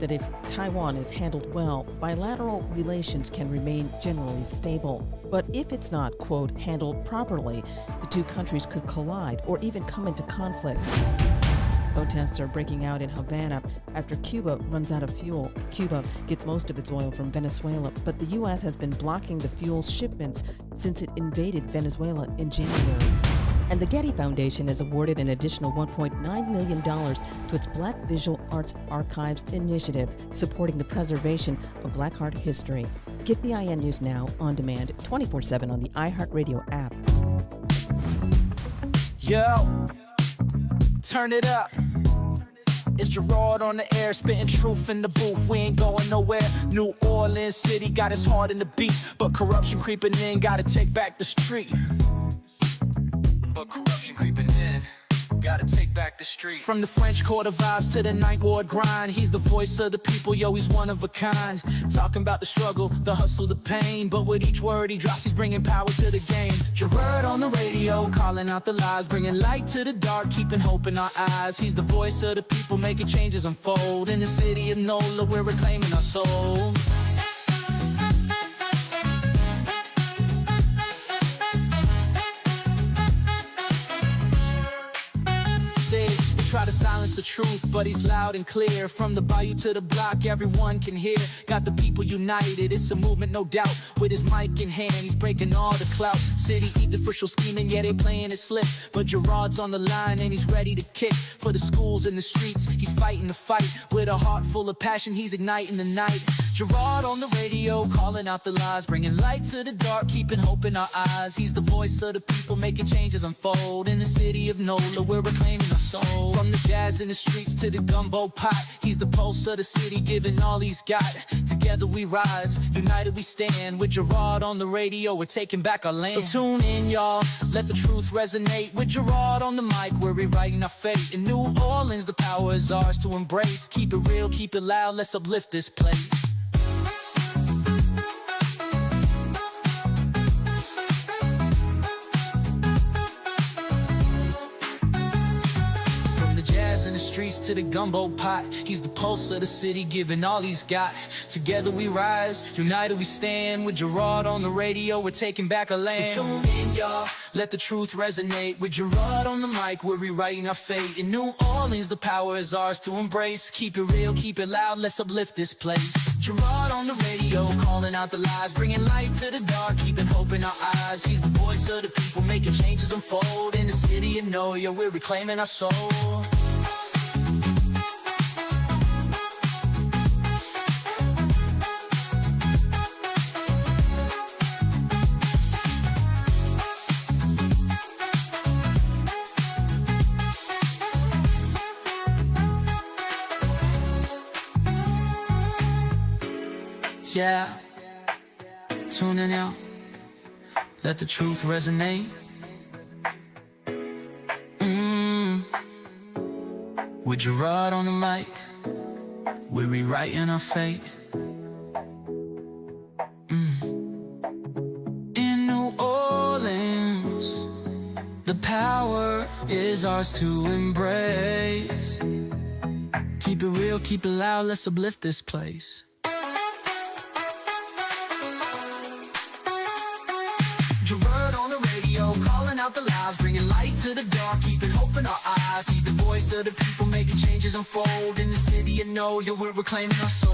that if Taiwan is handled well, bilateral relations can remain generally stable. But if it's not, quote, handled properly, the two countries could collide or even come into conflict. Protests are breaking out in Havana after Cuba runs out of fuel. Cuba gets most of its oil from Venezuela, but the U.S. has been blocking the fuel's shipments since it invaded Venezuela in January. And the Getty Foundation has awarded an additional $1.9 million to its Black Visual Arts Archives initiative, supporting the preservation of Black art history. Get BIN News Now on demand 24/7 on the iHeartRadio app. Yo, turn it up. It's Gerod on the air, spitting truth in the booth. We ain't going nowhere. New Orleans City got us hard in the beat, but corruption creeping in, gotta take back the street. But corruption creeping in, gotta take back the street. From the French Quarter vibes to the Ninth Ward grind, he's the voice of the people, yo, he's one of a kind. Talking about the struggle, the hustle, the pain, but with each word he drops, he's bringing power to the game. Gerard on the radio, calling out the lies, bringing light to the dark, keeping hope in our eyes. He's the voice of the people, making changes unfold. In the city of NOLA, we're reclaiming our soul. Try to silence the truth, but he's loud and clear. From the bayou to the block, everyone can hear. Got the people united, it's a movement, no doubt. With his mic in hand, he's breaking all the clout. City eat the official scheming, yeah, they playing it slick. But Gerard's on the line and he's ready to kick. For the schools and the streets, he's fighting the fight. With a heart full of passion, he's igniting the night. Gerard on the radio, calling out the lies, bringing light to the dark, keeping hope in our eyes. He's the voice of the people, making changes unfold. In the city of NOLA, we're reclaiming our soul. From the jazz in the streets to the gumbo pot, he's the pulse of the city, giving all he's got. Together we rise, united we stand. With Gerard on the radio, we're taking back our land. So tune in, y'all, let the truth resonate. With Gerard on the mic, we're rewriting our fate. In New Orleans, the power is ours to embrace. Keep it real, keep it loud, let's uplift this place. In the streets to the gumbo pot, he's the pulse of the city, giving all he's got. Together we rise, united we stand. With Gerard on the radio, we're taking back our land. So tune in, y'all, let the truth resonate. With Gerard on the mic, we're rewriting our fate. In New Orleans, the power is ours to embrace. Keep it real, keep it loud, let's uplift this place. Gerard on the radio, calling out the lies, bringing light to the dark, keeping hope in our eyes. He's the voice of the people, making changes unfold. In the city of NOLA, we're reclaiming our soul. Yeah, tuning out, let the truth resonate. With Gerard on the mic, we're rewriting our fate. In New Orleans, the power is ours to embrace. Keep it real, keep it loud, let's uplift this place. Gerard on the radio, calling out the lies, bringing light to the dark, keeping hope in our eyes. He's the voice of the people, making changes unfold. In the city of NOLA, we're reclaiming our soul.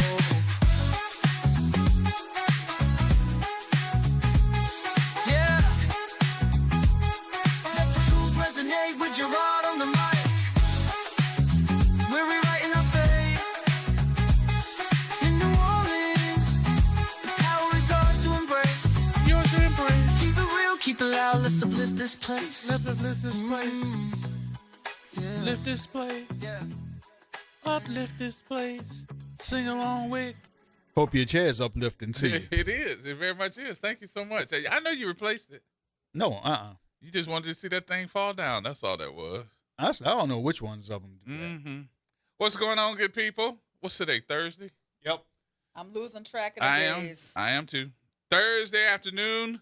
Yeah, let the truth resonate. With Gerard on the mic, we're rewriting our fate. In New Orleans, the power is ours to embrace. Yours to embrace. Keep it real, keep it loud, let's uplift this place. Let's uplift this place. Yeah. Lift this place. Yeah. Uplift this place. Sing along with. Hope your chair's uplifting to you. It is. It very much is. Thank you so much. Hey, I know you replaced it. No, You just wanted to see that thing fall down. That's all that was. I don't know which ones of them. Mm-hmm. What's going on, good people? What's today, Thursday? Yep. I'm losing track of the days. I am too. Thursday afternoon,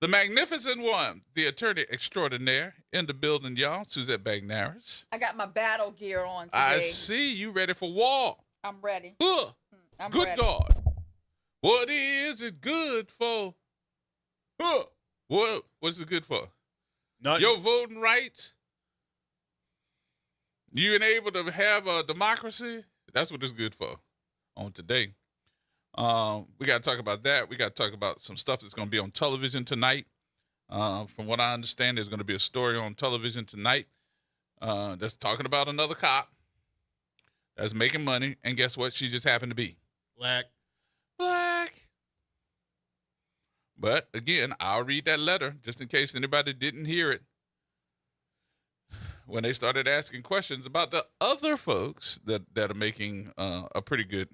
the magnificent one, the attorney extraordinaire in the building, y'all, Suzette Bagnaris. I got my battle gear on today. I see you ready for war. I'm ready. I'm Good ready. God. What is it good for? What's it good for? Nothing. Your voting rights? You ain't able to have a democracy? That's what it's good for on today. We got to talk about that. We got to talk about some stuff that's going to be on television tonight. From what I understand, there's going to be a story on television tonight that's talking about another cop that's making money. And guess what? She just happened to be Black. But again, I'll read that letter just in case anybody didn't hear it. When they started asking questions about the other folks that are making a pretty good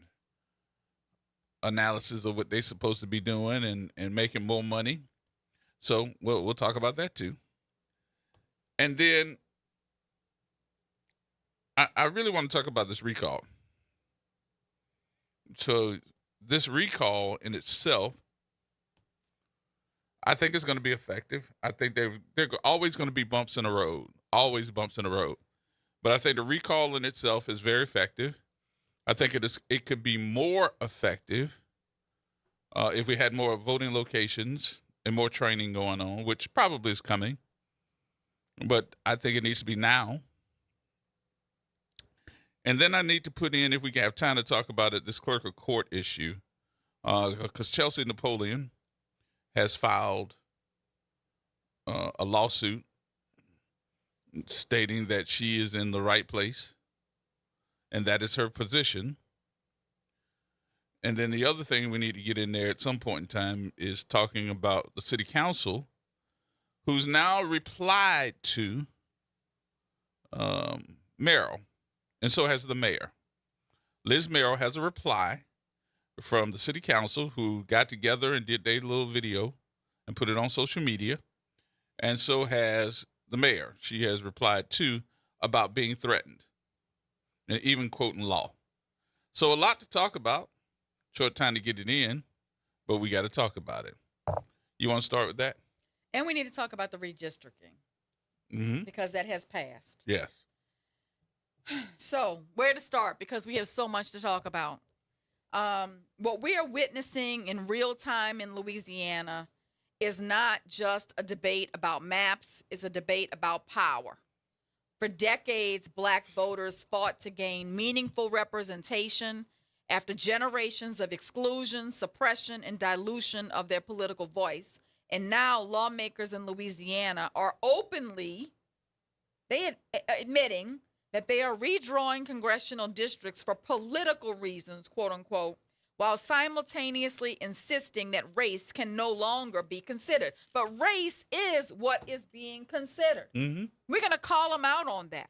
analysis of what they're supposed to be doing and making more money. So we'll talk about that too. And then I really want to talk about this recall. So this recall in itself, I think it's going to be effective. I think they're always going to be bumps in the road, always bumps in the road. But I think the recall in itself is very effective. I think it could be more effective if we had more voting locations and more training going on, which probably is coming. But I think it needs to be now. And then I need to put in, if we can have time to talk about it, this clerk of court issue. Because Chelsea Napoleon has filed a lawsuit stating that she is in the right place, and that is her position. And then the other thing we need to get in there at some point in time is talking about the city council, who's now replied to Merrill, and so has the mayor. Liz Merrill has a reply from the city council, who got together and did their little video and put it on social media. And so has the mayor. She has replied too about being threatened and even quoting law. So a lot to talk about. Short time to get it in, but we got to talk about it. You want to start with that? And we need to talk about the redistricting because that has passed. Yes. So where to start? Because we have so much to talk about. What we are witnessing in real time in Louisiana is not just a debate about maps, it's a debate about power. For decades, Black voters fought to gain meaningful representation after generations of exclusion, suppression, and dilution of their political voice. And now lawmakers in Louisiana are openly admitting that they are redrawing congressional districts for political reasons, quote unquote, while simultaneously insisting that race can no longer be considered. But race is what is being considered. Mm-hmm. We're going to call them out on that.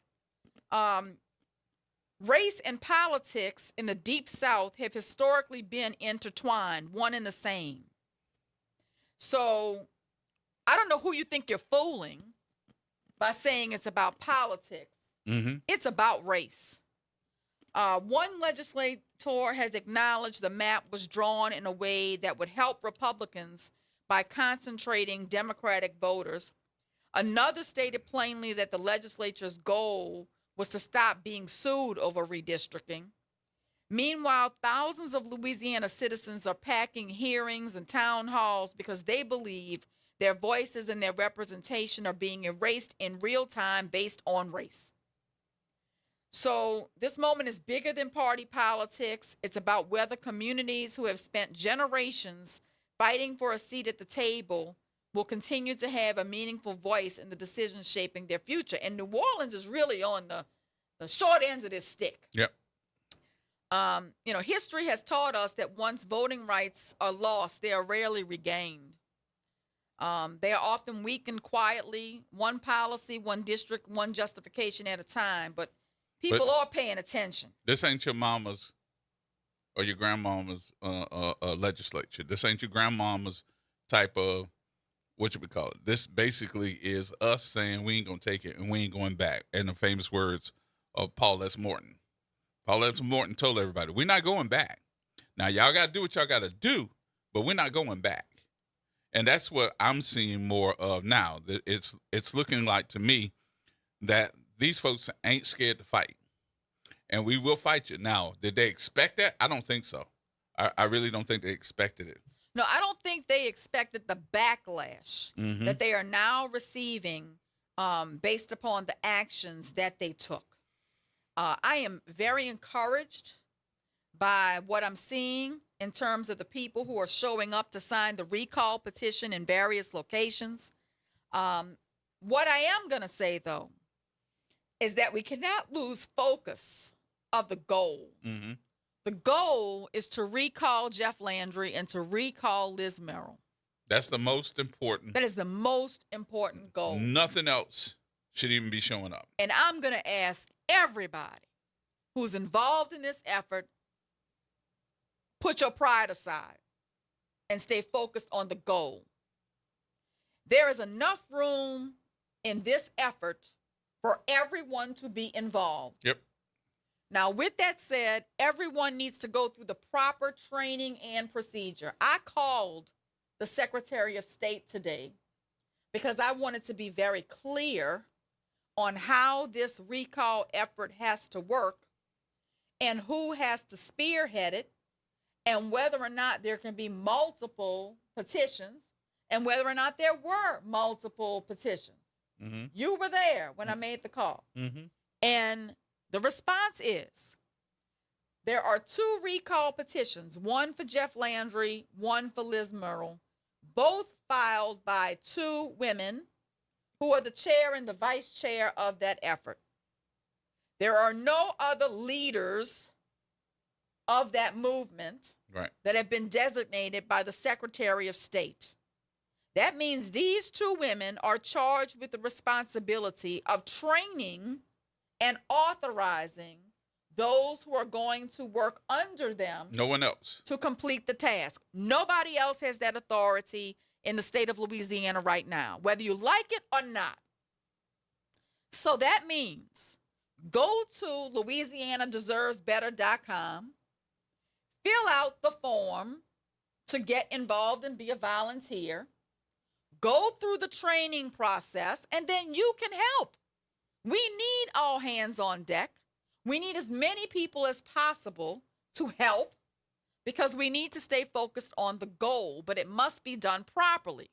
Race and politics in the Deep South have historically been intertwined, one and the same. So I don't know who you think you're fooling by saying it's about politics. Mm-hmm. It's about race. One legislator has acknowledged the map was drawn in a way that would help Republicans by concentrating Democratic voters. Another stated plainly that the legislature's goal was to stop being sued over redistricting. Meanwhile, thousands of Louisiana citizens are packing hearings and town halls because they believe their voices and their representation are being erased in real time based on race. So this moment is bigger than party politics. It's about whether communities who have spent generations fighting for a seat at the table will continue to have a meaningful voice in the decisions shaping their future. And New Orleans is really on the short ends of this stick. Yep. History has taught us that once voting rights are lost, they are rarely regained. They are often weakened quietly, one policy, one district, one justification at a time. But people are paying attention. This ain't your mama's or your grandmama's legislature. This ain't your grandmama's type of, what you would call it. This basically is us saying we ain't going to take it and we ain't going back. And the famous words of Paul S. Morton. Paul S. Morton told everybody, we're not going back. Now, y'all got to do what y'all got to do, but we're not going back. And that's what I'm seeing more of now. It's looking like to me that these folks ain't scared to fight. and we will fight you. Now, did they expect that? I don't think so. I really don't think they expected it. No, I don't think they expected the backlash Mhm. that they are now receiving based upon the actions that they took. I am very encouraged by what I'm seeing in terms of the people who are showing up to sign the recall petition in various locations. What I am going to say, though, is that we cannot lose focus of the goal. Mm-hmm. The goal is to recall Jeff Landry and to recall Liz Merrill. That's the most important. That is the most important goal. Nothing else should even be showing up. And I'm going to ask everybody who's involved in this effort, put your pride aside and stay focused on the goal. There is enough room in this effort for everyone to be involved. Yep. Now, with that said, everyone needs to go through the proper training and procedure. I called the Secretary of State today because I wanted to be very clear on how this recall effort has to work and who has to spearhead it and whether or not there can be multiple petitions and whether or not there were multiple petitions. Mm-hmm. You were there when I made the call. Mm-hmm. And the response is there are 2 recall petitions, one for Jeff Landry, one for Liz Merrill, both filed by 2 women who are the chair and the vice chair of that effort. There are no other leaders of that movement Right. that have been designated by the Secretary of State. That means these 2 women are charged with the responsibility of training and authorizing those who are going to work under them No one else. to complete the task. Nobody else has that authority in the state of Louisiana right now, whether you like it or not. So that means go to LouisianaDeservesBetter.com, fill out the form to get involved and be a volunteer, go through the training process, and then you can help. We need all hands on deck. We need as many people as possible to help because we need to stay focused on the goal, but it must be done properly.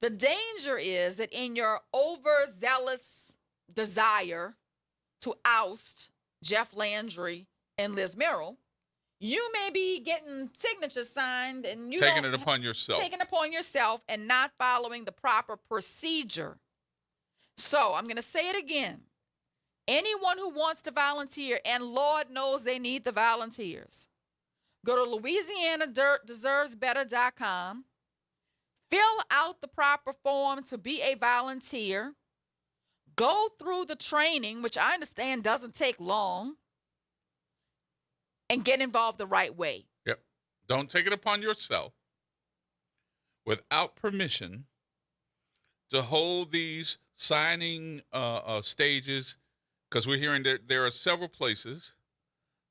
The danger is that in your overzealous desire to oust Jeff Landry and Liz Merrill, you may be getting signatures signed and you Taking don't- it upon yourself. taking it upon yourself and not following the proper procedure. So I'm going to say it again. Anyone who wants to volunteer, and Lord knows they need the volunteers, go to LouisianaDeservesBetter.com, fill out the proper form to be a volunteer, go through the training, which I understand doesn't take long, and get involved the right way. Yep. Don't take it upon yourself without permission to hold these signing stages, because we're hearing that there are several places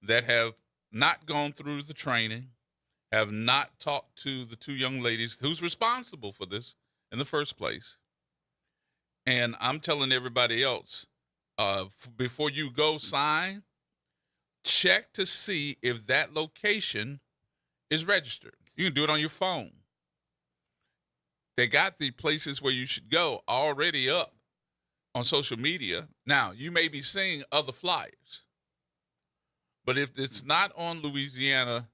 that have not gone through the training, have not talked to the 2 young ladies who's responsible for this in the first place. And I'm telling everybody else, before you go sign, check to see if that location is registered. You can do it on your phone. They got the places where you should go already up on social media. Now, you may be seeing other flyers, but if it's not on Louisiana,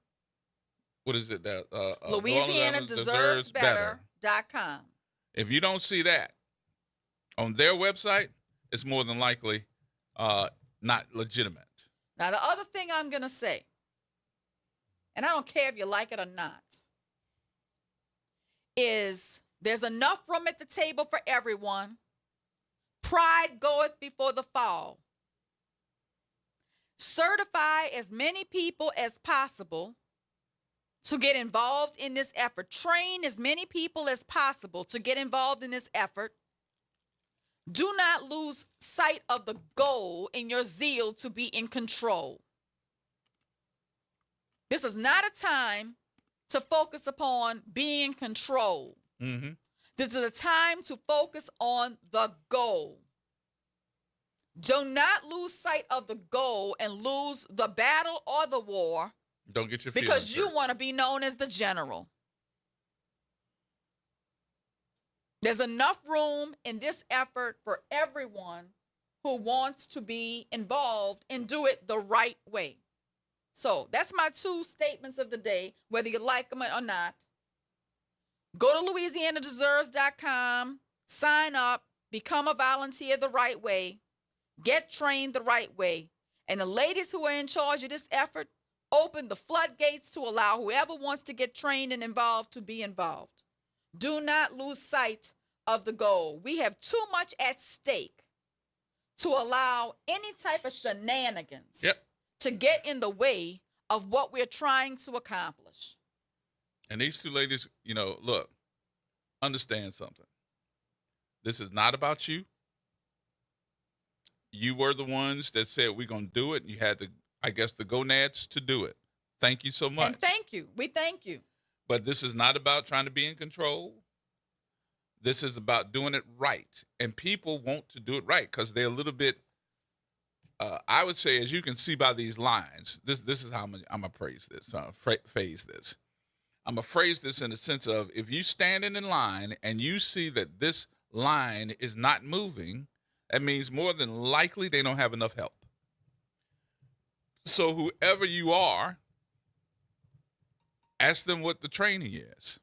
what is it? That LouisianaDeservesBetter.com. If you don't see that on their website, it's more than likely not legitimate. Now, the other thing I'm going to say, and I don't care if you like it or not, is there's enough room at the table for everyone. Pride goeth before the fall. Certify as many people as possible to get involved in this effort. Train as many people as possible to get involved in this effort. Do not lose sight of the goal in your zeal to be in control. This is not a time to focus upon being in control. Mm-hmm. This is a time to focus on the goal. Do not lose sight of the goal and lose the battle or the war Don't get your feelings because you hurt. want to be known as the general. There's enough room in this effort for everyone who wants to be involved and do it the right way. So that's my 2 statements of the day, whether you like them or not. Go to LouisianaDeserves.com, sign up, become a volunteer the right way, get trained the right way. And the ladies who are in charge of this effort, open the floodgates to allow whoever wants to get trained and involved to be involved. Do not lose sight of the goal. We have too much at stake to allow any type of shenanigans to get in the way of what we're trying to accomplish. And these 2 ladies, look, understand something. This is not about you. You were the ones that said we're going to do it. You had the gonads to do it. Thank you so much. And thank you. We thank you. But this is not about trying to be in control. This is about doing it right. And people want to do it right because they're a little bit, I would say, as you can see by these lines, this is how I'm going to phase this. I'm going to phrase this in the sense of if you standing in line and you see that this line is not moving, that means more than likely they don't have enough help. So whoever you are, ask them what the training is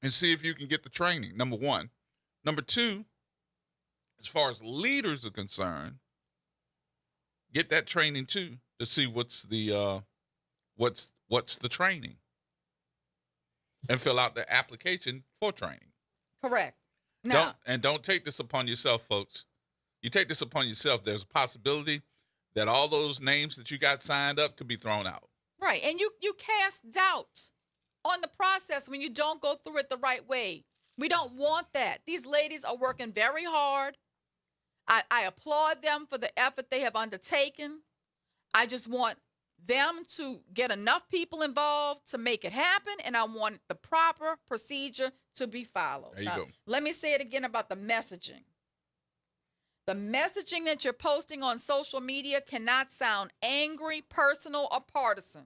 and see if you can get the training, number 1. Number 2, as far as leaders are concerned, get that training too to see what's the training and fill out the application for training. Correct. Now, Don't take this upon yourself, folks. You take this upon yourself, there's a possibility that all those names that you got signed up could be thrown out. right. And you cast doubt on the process when you don't go through it the right way. We don't want that. These ladies are working very hard. I applaud them for the effort they have undertaken. I just want them to get enough people involved to make it happen, and I want the proper procedure to be followed. There you go. Let me say it again about the messaging. The messaging that you're posting on social media cannot sound angry, personal, or partisan.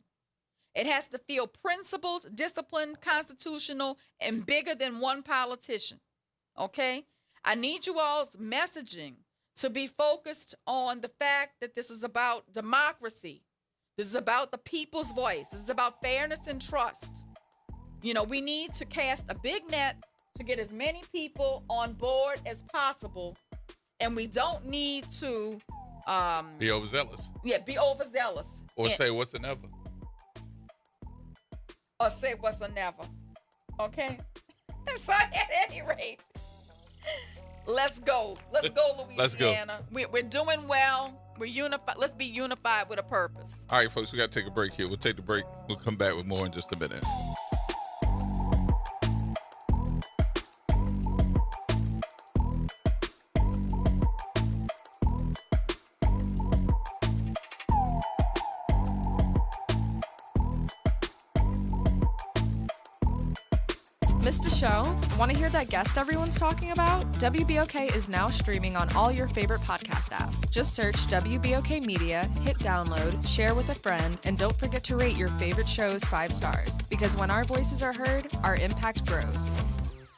It has to feel principled, disciplined, constitutional, and bigger than one politician. Okay? I need you all's messaging to be focused on the fact that this is about democracy. This is about the people's voice. This is about fairness and trust. We need to cast a big net to get as many people on board as possible. And we don't need to Be overzealous. Yeah, be overzealous. Or say what's a never. Or say what's a never. Okay? So at any rate, let's go. Let's go, Louisiana. Let's go. We're doing well. We're unified. Let's be unified with a purpose. All right, folks, we got to take a break here. We'll take the break. We'll come back with more in just a minute. Missed a show? Want to hear that guest everyone's talking about? WBOK is now streaming on all your favorite podcast apps. Just search WBOK Media, hit download, share with a friend, and don't forget to rate your favorite shows 5 stars. Because when our voices are heard, our impact grows.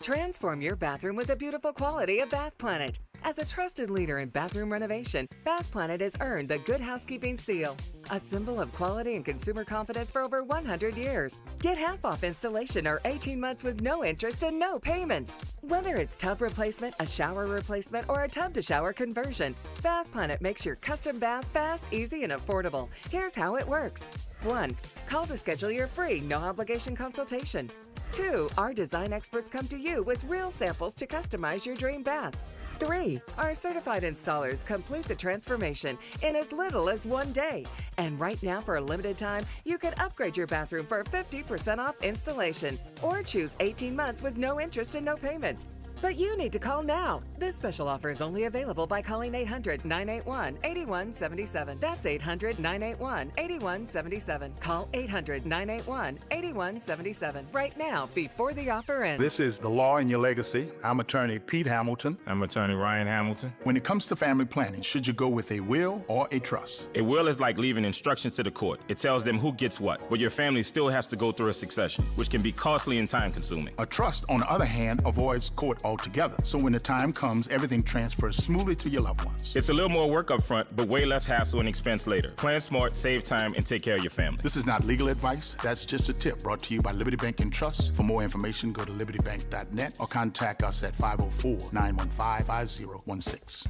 Transform your bathroom with the beautiful quality of Bath Planet. As a trusted leader in bathroom renovation, Bath Planet has earned the Good Housekeeping seal, a symbol of quality and consumer confidence for over 100 years. Get half off installation or 18 months with no interest and no payments. Whether it's tub replacement, a shower replacement, or a tub-to-shower conversion, Bath Planet makes your custom bath fast, easy, and affordable. Here's how it works. 1. Call to schedule your free, no-obligation consultation. 2. Our design experts come to you with real samples to customize your dream bath. 3. Our certified installers complete the transformation in as little as 1 day. And right now, for a limited time, you can upgrade your bathroom for 50% off installation or choose 18 months with no interest and no payments. But you need to call now. This special offer is only available by calling 800-981-8177. That's 800-981-8177. Call 800-981-8177 right now before the offer ends. This is The Law in Your Legacy. I'm attorney Pete Hamilton. I'm attorney Ryan Hamilton. When it comes to family planning, should you go with a will or a trust? A will is like leaving instructions to the court. It tells them who gets what, but your family still has to go through a succession, which can be costly and time-consuming. A trust, on the other hand, avoids court altogether. So when the time comes, everything transfers smoothly to your loved ones. It's a little more work up front, but way less hassle and expense later. Plan smart, save time, and take care of your family. This is not legal advice. That's just a tip brought to you by Liberty Bank and Trust. For more information, go to libertybank.net or contact us at 504-915-5016.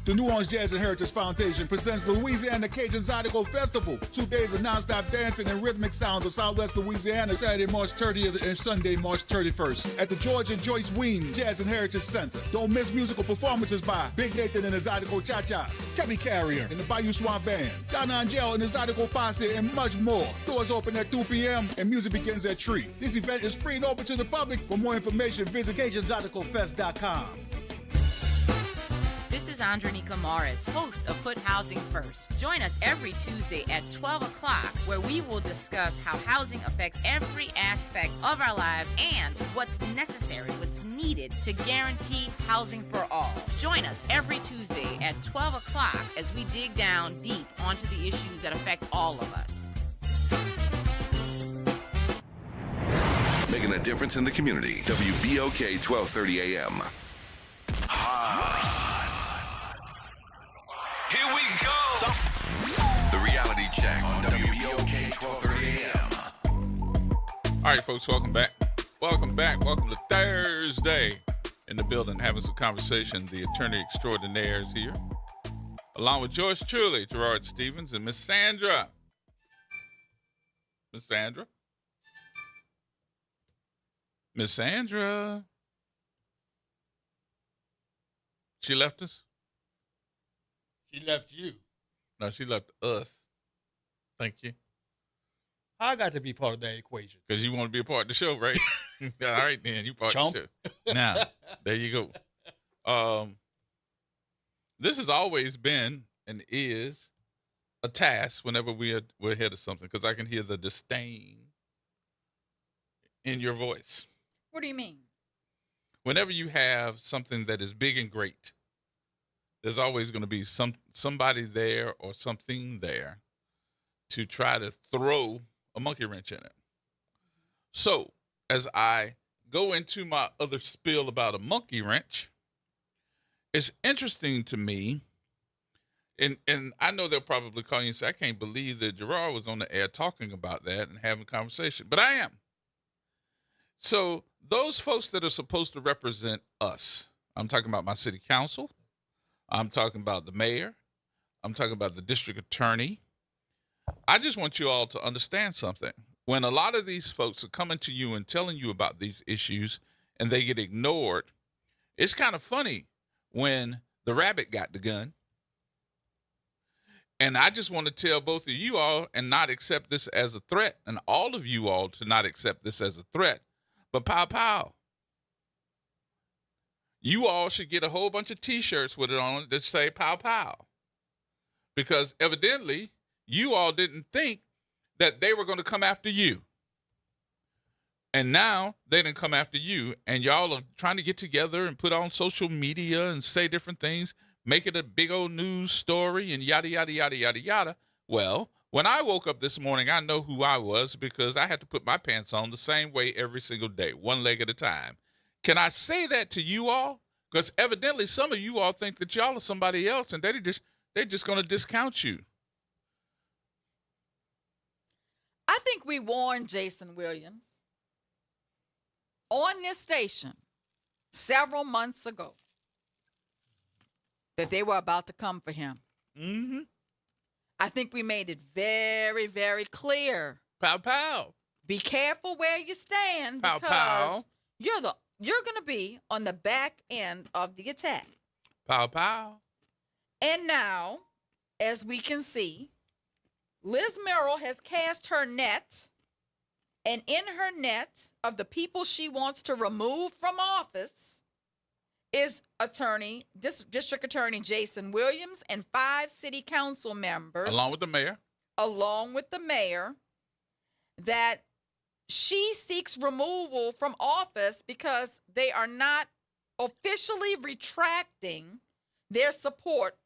The New Orleans Jazz and Heritage Foundation presents the Louisiana Cajun Zydeco Festival. 2 days of nonstop dancing and rhythmic sounds of Southwest Louisiana, Saturday, March 30th and Sunday, March 31st at the George and Joyce Ween Jazz and Heritage Center. Don't miss musical performances by Big Nathan and the Zydeco Cha-Chas, Chubby Carrier and the Bayou Swamp Band, Don Angel and the Zydeco Posse, and much more. Doors open at 2 p.m. and music begins at 3. This event is free and open to the public. For more information, visit CajunZydecofest.com. This is Andronika Morris, host of Put Housing First. Join us every Tuesday at 12 o'clock, where we will discuss how housing affects every aspect of our lives and what's necessary, what's needed to guarantee housing for all. Join us every Tuesday at 12 o'clock as we dig down deep onto the issues that affect all of us. Making a difference in the community. WBOK 1230 AM. Here we go. The reality check on WBOK 1230 AM. All right, folks, welcome back. Welcome back. Welcome to Thursday in the building, having some conversation. The attorney extraordinaire is here, along with yours truly, Gerard Stevens, and Miss Sandra. Miss Sandra? Miss Sandra? She left us? She left you. No, she left us. Thank you. I got to be part of that equation. Because you want to be a part of the show, right? All right, then. You part of the show. Now, there you go. This has always been and is a task whenever we're ahead of something, because I can hear the disdain in your voice. What do you mean? Whenever you have something that is big and great, there's always going to be somebody there or something there to try to throw a monkey wrench in it. So, as I go into my other spiel about a monkey wrench, it's interesting to me, and I know they'll probably call you and say, I can't believe that Gerard was on the air talking about that and having a conversation, but I am. So, those folks that are supposed to represent us, I'm talking about my city council, I'm talking about the mayor, I'm talking about the district attorney. I just want you all to understand something. When a lot of these folks are coming to you and telling you about these issues and they get ignored, it's kind of funny when the rabbit got the gun. And I just want to tell both of you all and not accept this as a threat, and all of you all to not accept this as a threat, but pow, pow. You all should get a whole bunch of T-shirts with it on it that say pow, pow. Because evidently, you all didn't think that they were going to come after you. And now they didn't come after you, and y'all are trying to get together and put on social media and say different things, make it a big old news story and yada, yada, yada, yada, yada. Well, when I woke up this morning, I know who I was because I had to put my pants on the same way every single day, one leg at a time. Can I say that to you all? Because evidently some of you all think that y'all are somebody else and they're just going to discount you. I think we warned Jason Williams on this station several months ago that they were about to come for him. Mm-hmm. I think we made it very, very clear. Pow, pow. Be careful where you stand Pow, because pow. you're going to be on the back end of the attack. Pow, pow. And now, as we can see, Liz Merrill has cast her net, and in her net of the people she wants to remove from office, is District Attorney Jason Williams and 5 city council members, along with the mayor, that she seeks removal from office because they are not officially retracting their support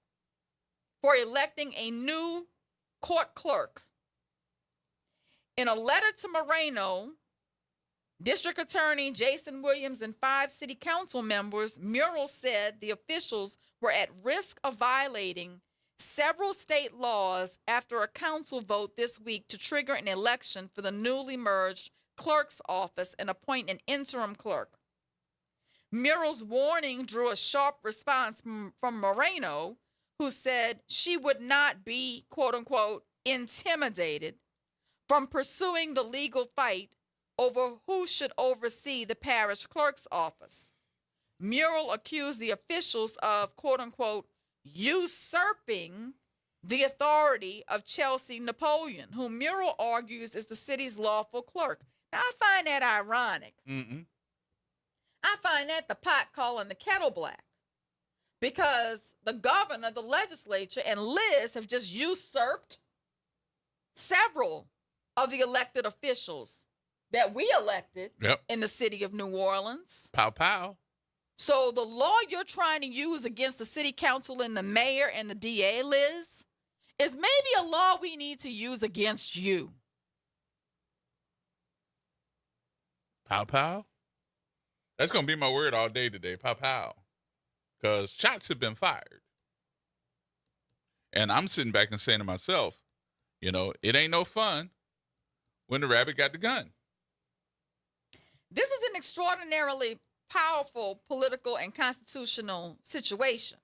for electing a new court clerk. In a letter to Moreno, District Attorney Jason Williams and 5 city council members, Murrell said the officials were at risk of violating several state laws after a council vote this week to trigger an election for the newly merged clerk's office and appoint an interim clerk. Murrell's warning drew a sharp response from Moreno, who said she would not be, quote unquote, intimidated from pursuing the legal fight over who should oversee the parish clerk's office. Murrell accused the officials of, quote unquote, usurping the authority of Chelsea Napoleon, whom Murrell argues is the city's lawful clerk. Now, I find that ironic. I find that the pot calling the kettle black, because the governor, the legislature, and Liz have just usurped several of the elected officials that we elected in the city of New Orleans. Pow, pow. So the law you're trying to use against the city council and the mayor and the DA, Liz, is maybe a law we need to use against you. Pow, pow. That's going to be my word all day today, pow, pow. Because shots have been fired. And I'm sitting back and saying to myself, you know, it ain't no fun when the rabbit got the gun. This is an extraordinarily powerful political and constitutional situation.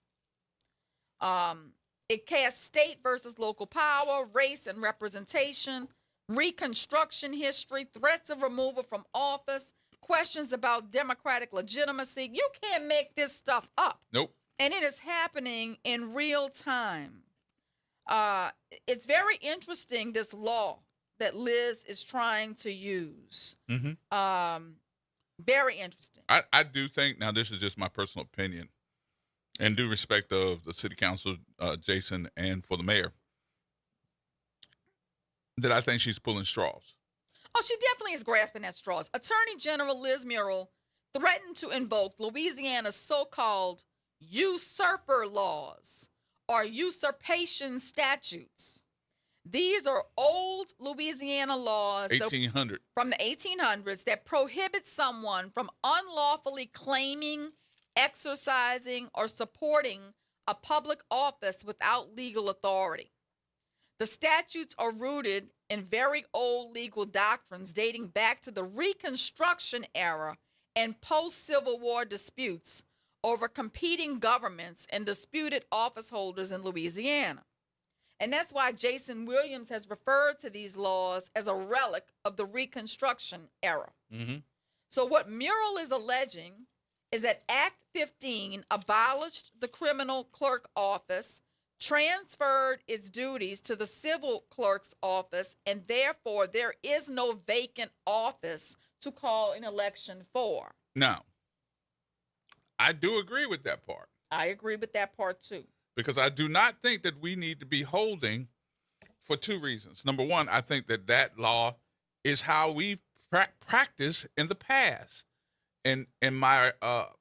It casts state versus local power, race and representation, Reconstruction history, threats of removal from office, questions about democratic legitimacy. You can't make this stuff up. Nope. And it is happening in real time. It's very interesting, this law that Liz is trying to use. Mm-hmm. Very interesting. I do think, now this is just my personal opinion, in due respect of the city council, Jason, and for the mayor, that I think she's pulling straws. Oh, she definitely is grasping at straws. Attorney General Liz Murrell threatened to invoke Louisiana's so-called usurper laws or usurpation statutes. These are old Louisiana laws 1800. From the 1800s that prohibit someone from unlawfully claiming, exercising, or supporting a public office without legal authority. The statutes are rooted in very old legal doctrines dating back to the Reconstruction era and post-Civil War disputes over competing governments and disputed office holders in Louisiana. And that's why Jason Williams has referred to these laws as a relic of the Reconstruction era. Mm-hmm. So what Murrell is alleging is that Act 15 abolished the criminal clerk office, transferred its duties to the civil clerk's office, and therefore there is no vacant office to call an election for. Now, I do agree with that part. I agree with that part too. Because I do not think that we need to be holding for two reasons. Number one, I think that that law is how we've practiced in the past. And my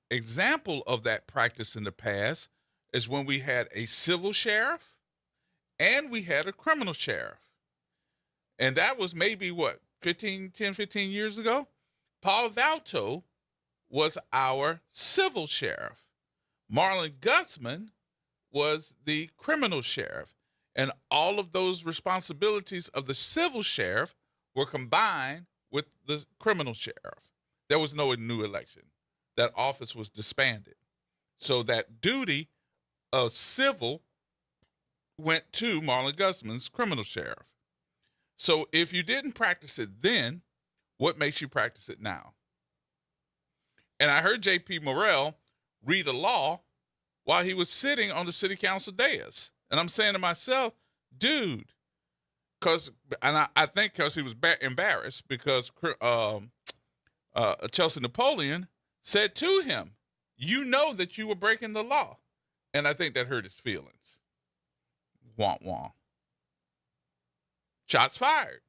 example of that practice in the past is when we had a civil sheriff and we had a criminal sheriff. And that was maybe, 10, 15 years ago? Paul Valto was our civil sheriff. Marlon Gutzman was the criminal sheriff. And all of those responsibilities of the civil sheriff were combined with the criminal sheriff. There was no new election. That office was disbanded. So that duty of civil went to Marlon Gutzman's criminal sheriff. So if you didn't practice it then, what makes you practice it now? And I heard J.P. Morrell read a law while he was sitting on the city council dais. And I'm saying to myself, dude, I think because he was embarrassed because Chelsea Napoleon said to him, you know that you were breaking the law. And I think that hurt his feelings. Wah wah. Shots fired.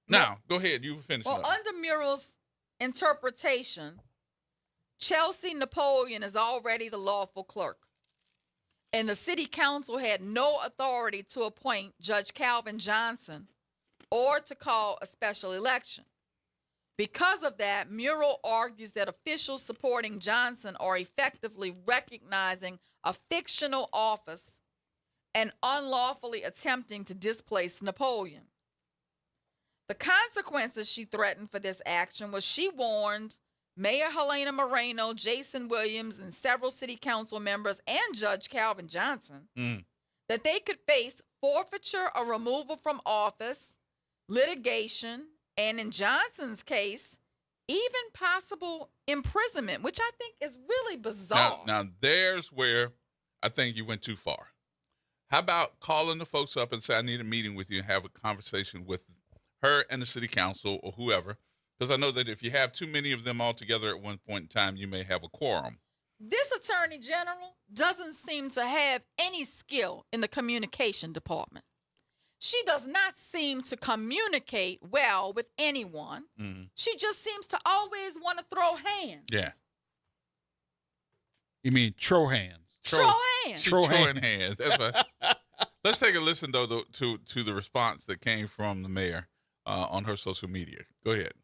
Now, go ahead. You finish. Well, under Murrell's interpretation, Chelsea Napoleon is already the lawful clerk. And the city council had no authority to appoint Judge Calvin Johnson or to call a special election. Because of that, Murrell argues that officials supporting Johnson are effectively recognizing a fictional office and unlawfully attempting to displace Napoleon. The consequences she threatened for this action was she warned Mayor Helena Moreno, Jason Williams, and several city council members and Judge Calvin Johnson that they could face forfeiture or removal from office, litigation, and in Johnson's case, even possible imprisonment, which I think is really bizarre. Now there's where I think you went too far. How about calling the folks up and say, I need a meeting with you and have a conversation with her and the city council or whoever, because I know that if you have too many of them all together at one point in time, you may have a quorum. This attorney general doesn't seem to have any skill in the communication department. She does not seem to communicate well with anyone. Mm-hmm. She just seems to always want to throw hands. Yeah. You mean throw hands? Throw hands. She's throwing hands. That's right. Let's take a listen, though, to the response that came from the mayor on her social media. Go ahead.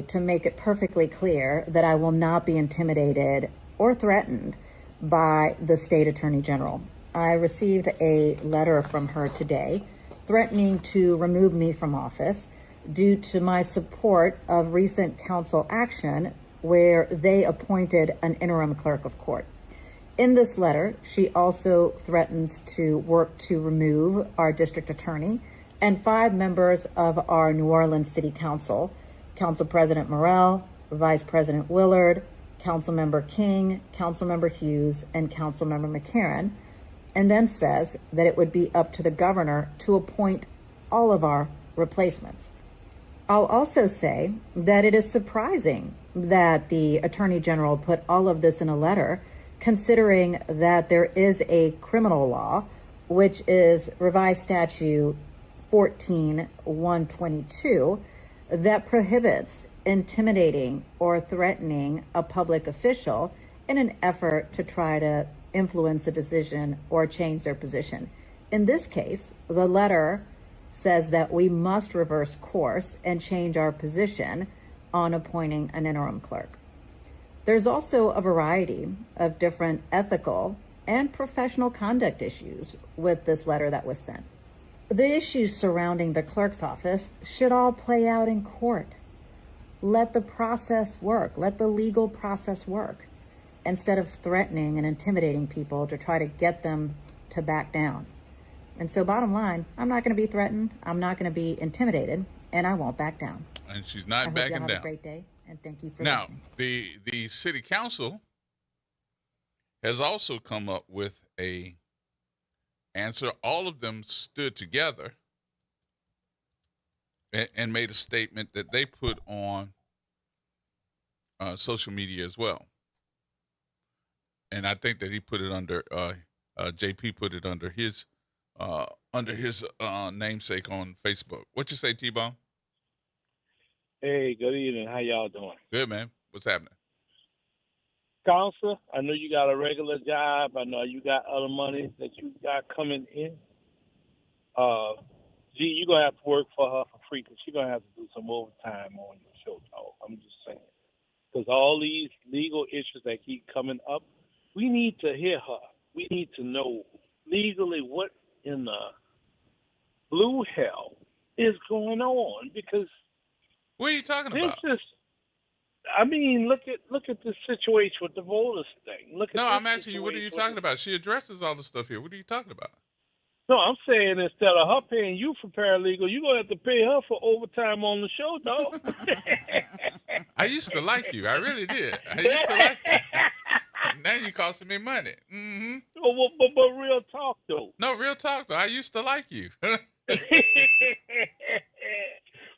To make it perfectly clear that I will not be intimidated or threatened by the state attorney general. I received a letter from her today threatening to remove me from office due to my support of recent council action where they appointed an interim clerk of court. In this letter, she also threatens to work to remove our district attorney and 5 members of our New Orleans City Council, Council President Morrell, Vice President Willard, Councilmember King, Councilmember Hughes, and Councilmember McCarran, and then says that it would be up to the governor to appoint all of our replacements. I'll also say that it is surprising that the Attorney General put all of this in a letter, considering that there is a criminal law, which is Revised Statute 14122, that prohibits intimidating or threatening a public official in an effort to try to influence a decision or change their position. In this case, the letter says that we must reverse course and change our position on appointing an interim clerk. There's also a variety of different ethical and professional conduct issues with this letter that was sent. The issues surrounding the clerk's office should all play out in court. Let the process work. Let the legal process work, instead of threatening and intimidating people to try to get them to back down. And so bottom line, I'm not going to be threatened, I'm not going to be intimidated, and I won't back down. And she's not I backing hope you down. have a great day, and thank you for now, listening. the city council has also come up with a answer. All of them stood together and made a statement that they put on social media as well. And I think that he put it under JP put it under his namesake on Facebook. What you say, T-Bone? Hey, good evening. How y'all doing? Good, man. What's happening? Counselor, I know you got a regular job. I know you got other money that you got coming in. Gee, you're going to have to work for her for free because she's going to have to do some overtime on your show, dog. I'm just saying. Because all these legal issues that keep coming up, we need to hear her. We need to know legally what in the blue hell is going on, because what are you talking about? I mean, look at the situation with the voters thing. I'm asking you, what are you talking about? She addresses all the stuff here. What are you talking about? No, I'm saying instead of her paying you for paralegal, you're going to have to pay her for overtime on the show, dog. I used to like you. I really did. I used to like you. Now you're costing me money. Mm-hmm. But real talk, though. No, real talk, though. I used to like you.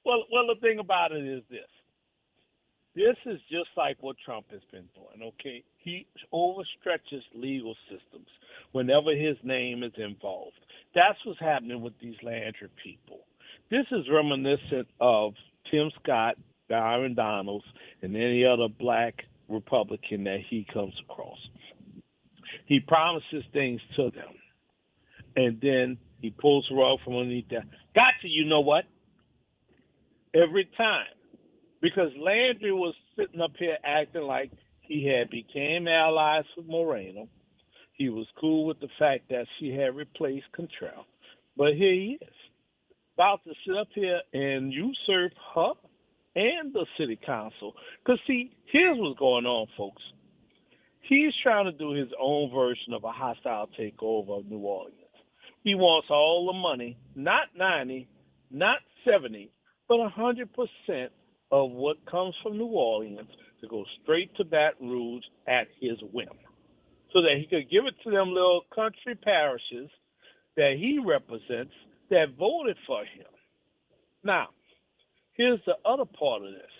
Well, the thing about it is this. This is just like what Trump has been doing, okay? He overstretches legal systems whenever his name is involved. That's what's happening with these Landry people. This is reminiscent of Tim Scott, Byron Donalds, and any other black Republican that he comes across. He promises things to them, and then he pulls the rug from underneath them. Gotcha, you know what? Every time. Because Landry was sitting up here acting like he had became allies with Moreno. He was cool with the fact that she had replaced Contrell. But here he is, about to sit up here and usurp her and the city council. Because, see, here's what's going on, folks. He's trying to do his own version of a hostile takeover of New Orleans. He wants all the money, not 90, not 70, but 100% of what comes from New Orleans to go straight to Baton Rouge at his whim, so that he could give it to them little country parishes that he represents that voted for him. Now, here's the other part of this.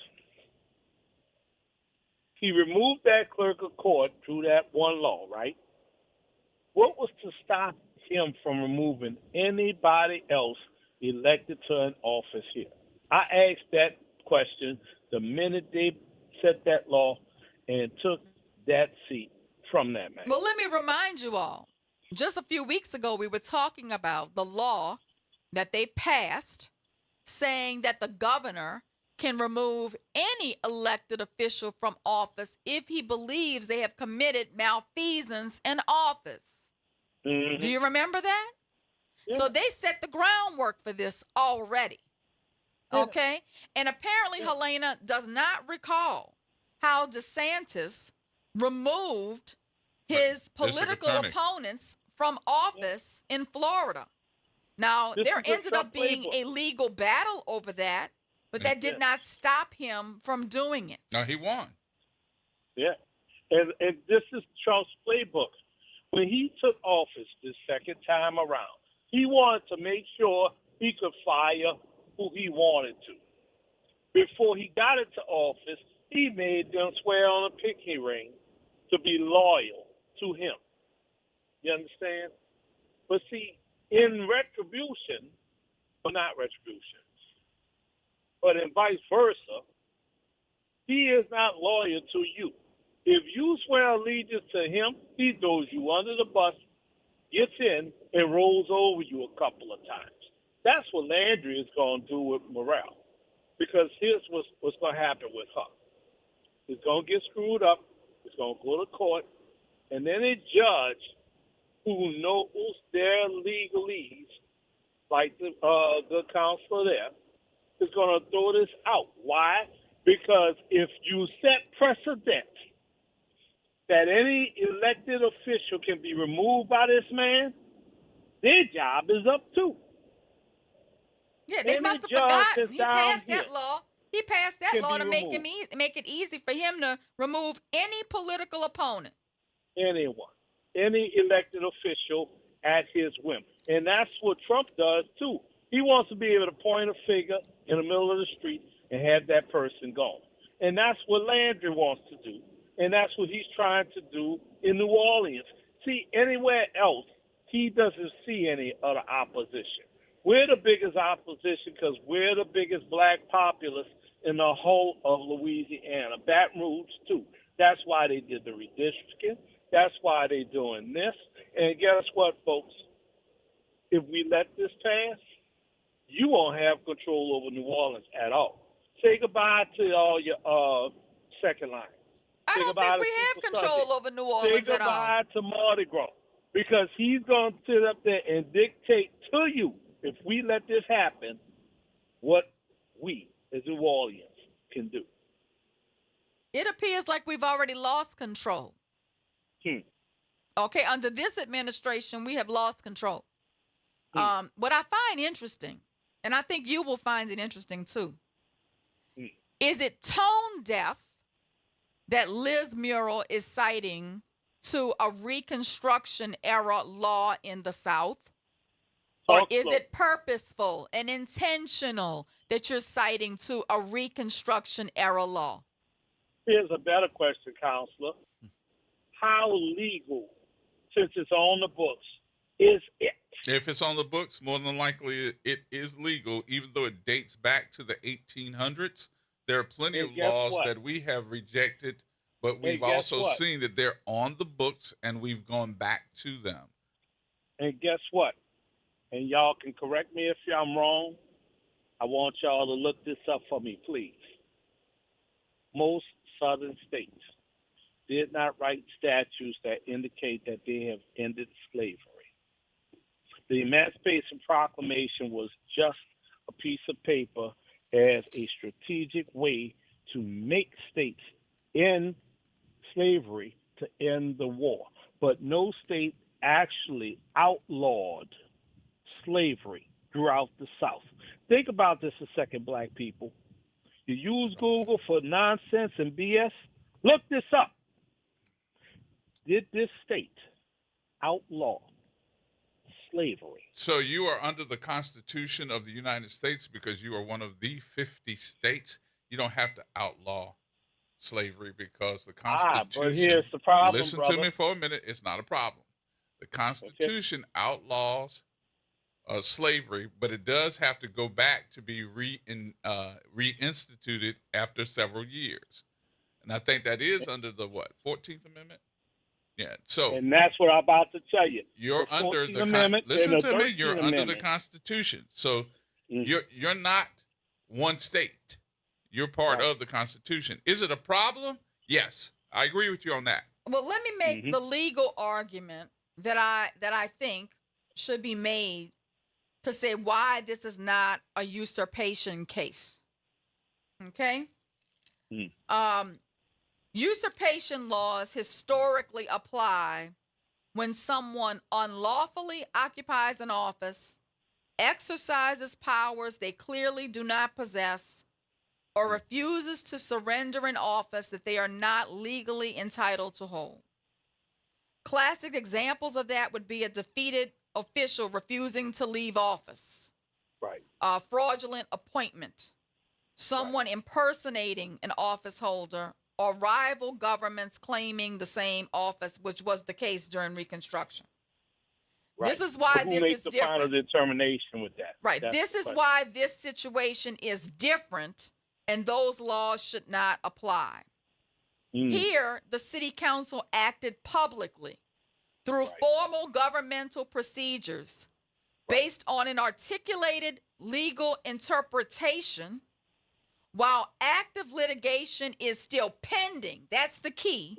He removed that clerk of court through that one law, right? What was to stop him from removing anybody else elected to an office here? I asked that question the minute they set that law and took that seat from that man. Well, let me remind you all, just a few weeks ago, we were talking about the law that they passed saying that the governor can remove any elected official from office if he believes they have committed malfeasance in office. Mm-hmm. Do you remember that? Yeah. So they set the groundwork for this already. Okay? And apparently Helena does not recall how DeSantis removed his political opponents from office in Florida. Now, there ended up being a legal battle over that, but that did not stop him from doing it. No, he won. Yeah. And this is Trump's playbook. When he took office this second time around, he wanted to make sure he could fire who he wanted to. Before he got into office, he made them swear on a pinky ring to be loyal to him. You understand? But see, in retribution, well, not retribution, but in vice versa, he is not loyal to you. If you swear allegiance to him, he throws you under the bus, gets in, and rolls over you a couple of times. That's what Landry is going to do with Morale. Because here's what's going to happen with her. He's going to get screwed up. He's going to go to court. And then a judge who knows their legalese, like the counselor there, is going to throw this out. Why? Because if you set precedent that any elected official can be removed by this man, their job is up too. Yeah, they must have forgotten. He passed that law. He passed that law to make it easy for him to remove any political opponent. Anyone, any elected official at his whim. And that's what Trump does too. He wants to be able to point a finger in the middle of the street and have that person gone. And that's what Landry wants to do. And that's what he's trying to do in New Orleans. See, anywhere else, he doesn't see any other opposition. We're the biggest opposition because we're the biggest black populace in the whole of Louisiana. Baton Rouge, too. That's why they did the redistricting. That's why they're doing this. And guess what, folks? If we let this pass, you won't have control over New Orleans at all. Say goodbye to all your second line. I don't think we have control over New Orleans at all. Say goodbye to Mardi Gras because he's going to sit up there and dictate to you, if we let this happen, what we as New Orleans can do. It appears like we've already lost control. Okay, under this administration, we have lost control. What I find interesting, and I think you will find it interesting too, is it tone deaf that Liz Muriel is citing to a Reconstruction era law in the South? Or is it purposeful and intentional that you're citing to a Reconstruction era law? Here's a better question, Counselor. How legal, since it's on the books, is it? If it's on the books, more than likely it is legal, even though it dates back to the 1800s. There are plenty of laws that we have rejected, but we've also seen that they're on the books and we've gone back to them. And guess what? And y'all can correct me if I'm wrong. I want y'all to look this up for me, please. Most southern states did not write statutes that indicate that they have ended slavery. The Emancipation Proclamation was just a piece of paper as a strategic way to make states end slavery to end the war. But no state actually outlawed slavery throughout the South. Think about this a second, black people. You use Google for nonsense and BS. Look this up. Did this state outlaw slavery? So you are under the Constitution of the United States because you are one of the 50 states. You don't have to outlaw slavery because the Constitution. But here's the problem, listen brother. to me for a minute. It's not a problem. The Constitution outlaws slavery, but it does have to go back to be reinstituted after several years. And I think that is under the 14th Amendment? Yeah. So, and that's what I'm about to tell you. You're the under the Amendment. Listen to me. 13th You're under Amendment. the Constitution. So you're not one state. You're part of the Constitution. Is it a problem? Yes, I agree with you on that. Well, let me make the legal argument that I think should be made to say why this is not a usurpation case. Okay? Usurpation laws historically apply when someone unlawfully occupies an office, exercises powers they clearly do not possess, or refuses to surrender an office that they are not legally entitled to hold. Classic examples of that would be a defeated official refusing to leave office, a fraudulent appointment, someone impersonating an office holder, or rival governments claiming the same office, which was the case during Reconstruction. This is why this is different. Final determination with that. Right. This is why this situation is different, and those laws should not apply. Here, the city council acted publicly through formal governmental procedures based on an articulated legal interpretation, while active litigation is still pending. That's the key.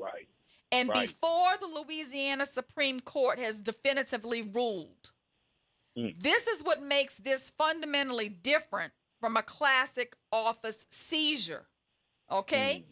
And before the Louisiana Supreme Court has definitively ruled. This is what makes this fundamentally different from a classic office seizure. Okay?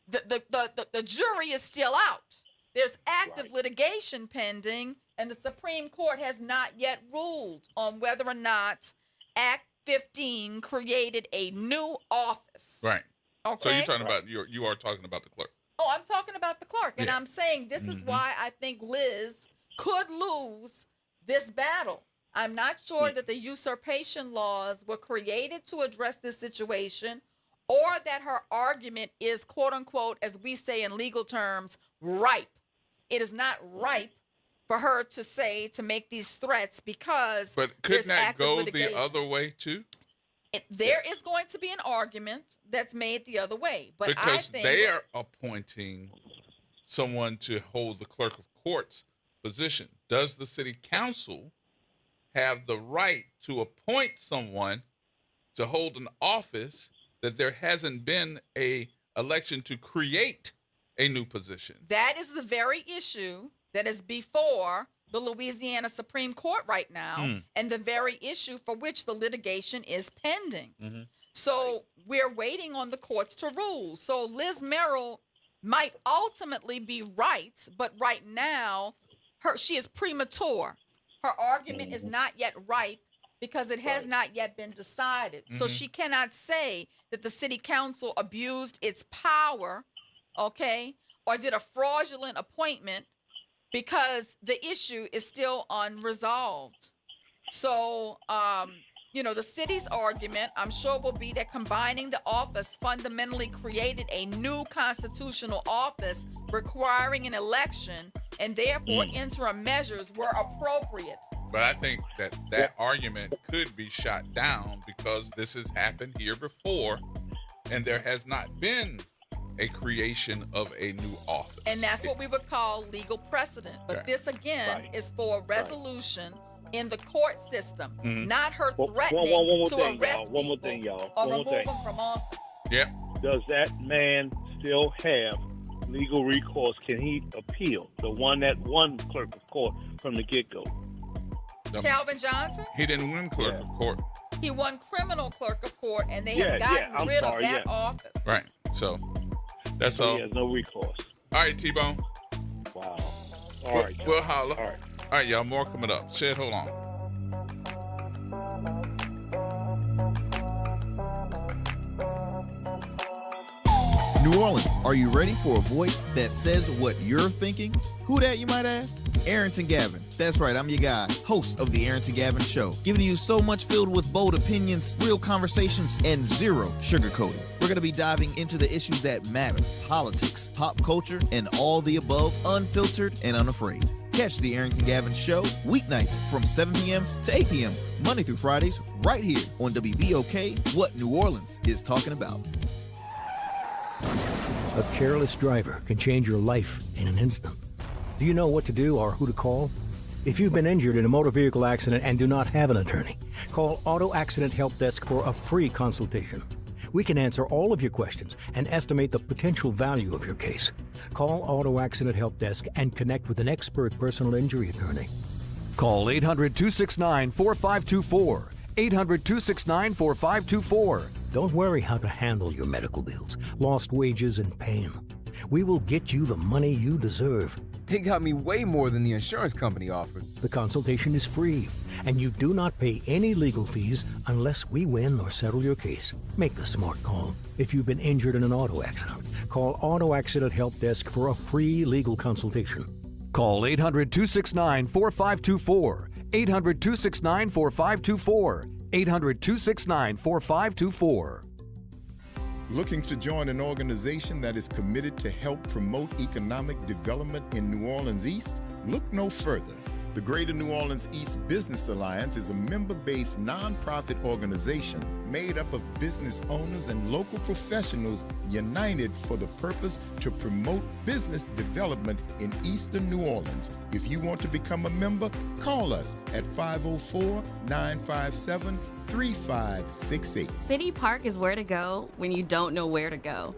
The jury is still out. There's active litigation pending, and the Supreme Court has not yet ruled on whether or not Act 15 created a new office. Right. Okay. So you're talking about you are talking about the clerk. Oh, I'm talking about the clerk, and I'm saying this is why I think Liz could lose this battle. I'm not sure that the usurpation laws were created to address this situation, or that her argument is, quote unquote, as we say in legal terms, ripe. It is not ripe for her to say, to make these threats, because But couldn't that go litigation. the other way too? There is going to be an argument that's made the other way. But Because I think they are appointing someone to hold the clerk of court's position. Does the city council have the right to appoint someone to hold an office that there hasn't been a election to create a new position? that is the very issue that is before the Louisiana Supreme Court right now, and the very issue for which the litigation is pending. So we're waiting on the courts to rule. So Liz Merrill might ultimately be right, but right now she is premature. Her argument is not yet ripe because it has not yet been decided. So she cannot say that the city council abused its power, okay, or did a fraudulent appointment, because the issue is still unresolved. So, the city's argument, I'm sure, will be that combining the office fundamentally created a new constitutional office requiring an election, and therefore interim measures were appropriate. But I think that argument could be shot down because this has happened here before, and there has not been a creation of a new office. And that's what we would call legal precedent. But this, again, is for a resolution in the court system, not her threatening to arrest One more thing, y'all. or remove them from office. Yep. Does that man still have legal recourse? Can he appeal? The one that won clerk of court from the get-go. Calvin Johnson? He didn't win clerk of court. He won criminal clerk of court, and they have gotten rid of that office. Right. So that's all. He has no recourse. All right, T-Bone. Wow. All right. We'll holler. All right. All right, y'all. More coming up. Shed, hold on. New Orleans, are you ready for a voice that says what you're thinking? Who that, you might ask? Arrington Gavin. That's right, I'm your guy, host of the Arrington Gavin Show, giving you so much filled with bold opinions, real conversations, and zero sugarcoating. We're going to be diving into the issues that matter, politics, pop culture, and all the above, unfiltered and unafraid. Catch the Arrington Gavin Show weeknights from 7 p.m. to 8 p.m., Monday through Fridays, right here on WBOK, what New Orleans is talking about. A careless driver can change your life in an instant. Do you know what to do or who to call? If you've been injured in a motor vehicle accident and do not have an attorney, call Auto Accident Help Desk for a free consultation. We can answer all of your questions and estimate the potential value of your case. Call Auto Accident Help Desk and connect with an expert personal injury attorney. Call 800-269-4524. 800-269-4524. Don't worry how to handle your medical bills, lost wages, and pain. We will get you the money you deserve. They got me way more than the insurance company offered. The consultation is free, and you do not pay any legal fees unless we win or settle your case. Make the smart call. If you've been injured in an auto accident, call Auto Accident Help Desk for a free legal consultation. Call 800-269-4524. 800-269-4524. 800-269-4524. Looking to join an organization that is committed to help promote economic development in New Orleans East? Look no further. The Greater New Orleans East Business Alliance is a member-based nonprofit organization made up of business owners and local professionals united for the purpose to promote business development in Eastern New Orleans. If you want to become a member, call us at 504-957-3568. City Park is where to go when you don't know where to go.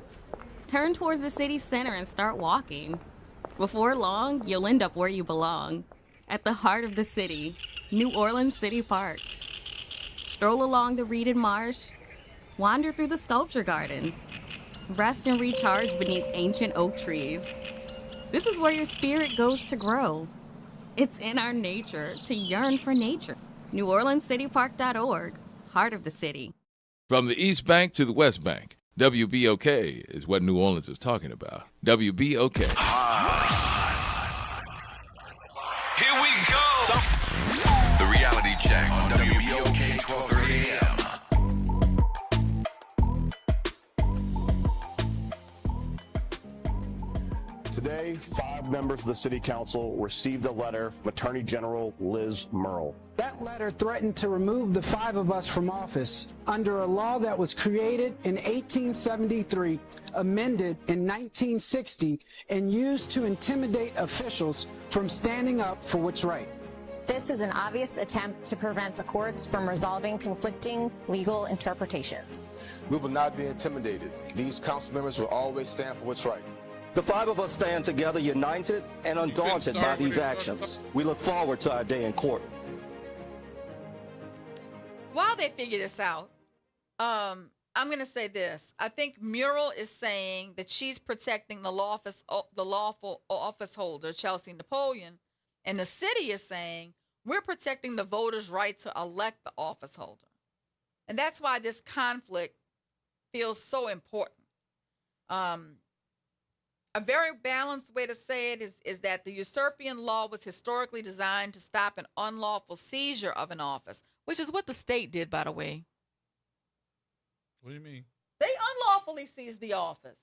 Turn towards the city center and start walking. Before long, you'll end up where you belong. At the heart of the city, New Orleans City Park. Stroll along the reeded marsh, wander through the sculpture garden, rest and recharge beneath ancient oak trees. This is where your spirit goes to grow. It's in our nature to yearn for nature. NewOrleansCityPark.org, heart of the city. From the East Bank to the West Bank, WBOK is what New Orleans is talking about. WBOK. Here we go. The reality check on WBOK 1230 AM. Today, 5 members of the City Council received a letter from Attorney General Liz Murrill. That letter threatened to remove the 5 of us from office under a law that was created in 1873, amended in 1960, and used to intimidate officials from standing up for what's right. This is an obvious attempt to prevent the courts from resolving conflicting legal interpretations. We will not be intimidated. These council members will always stand for what's right. The 5 of us stand together, united and undaunted by these actions. We look forward to our day in court. While they figure this out, I'm going to say this. I think Murrill is saying that she's protecting the lawful office holder, Chelsea Napoleon, and the city is saying we're protecting the voters' right to elect the office holder. And that's why this conflict feels so important. A very balanced way to say it is that the usurpian law was historically designed to stop an unlawful seizure of an office, which is what the state did, by the way. What do you mean? They unlawfully seized the office.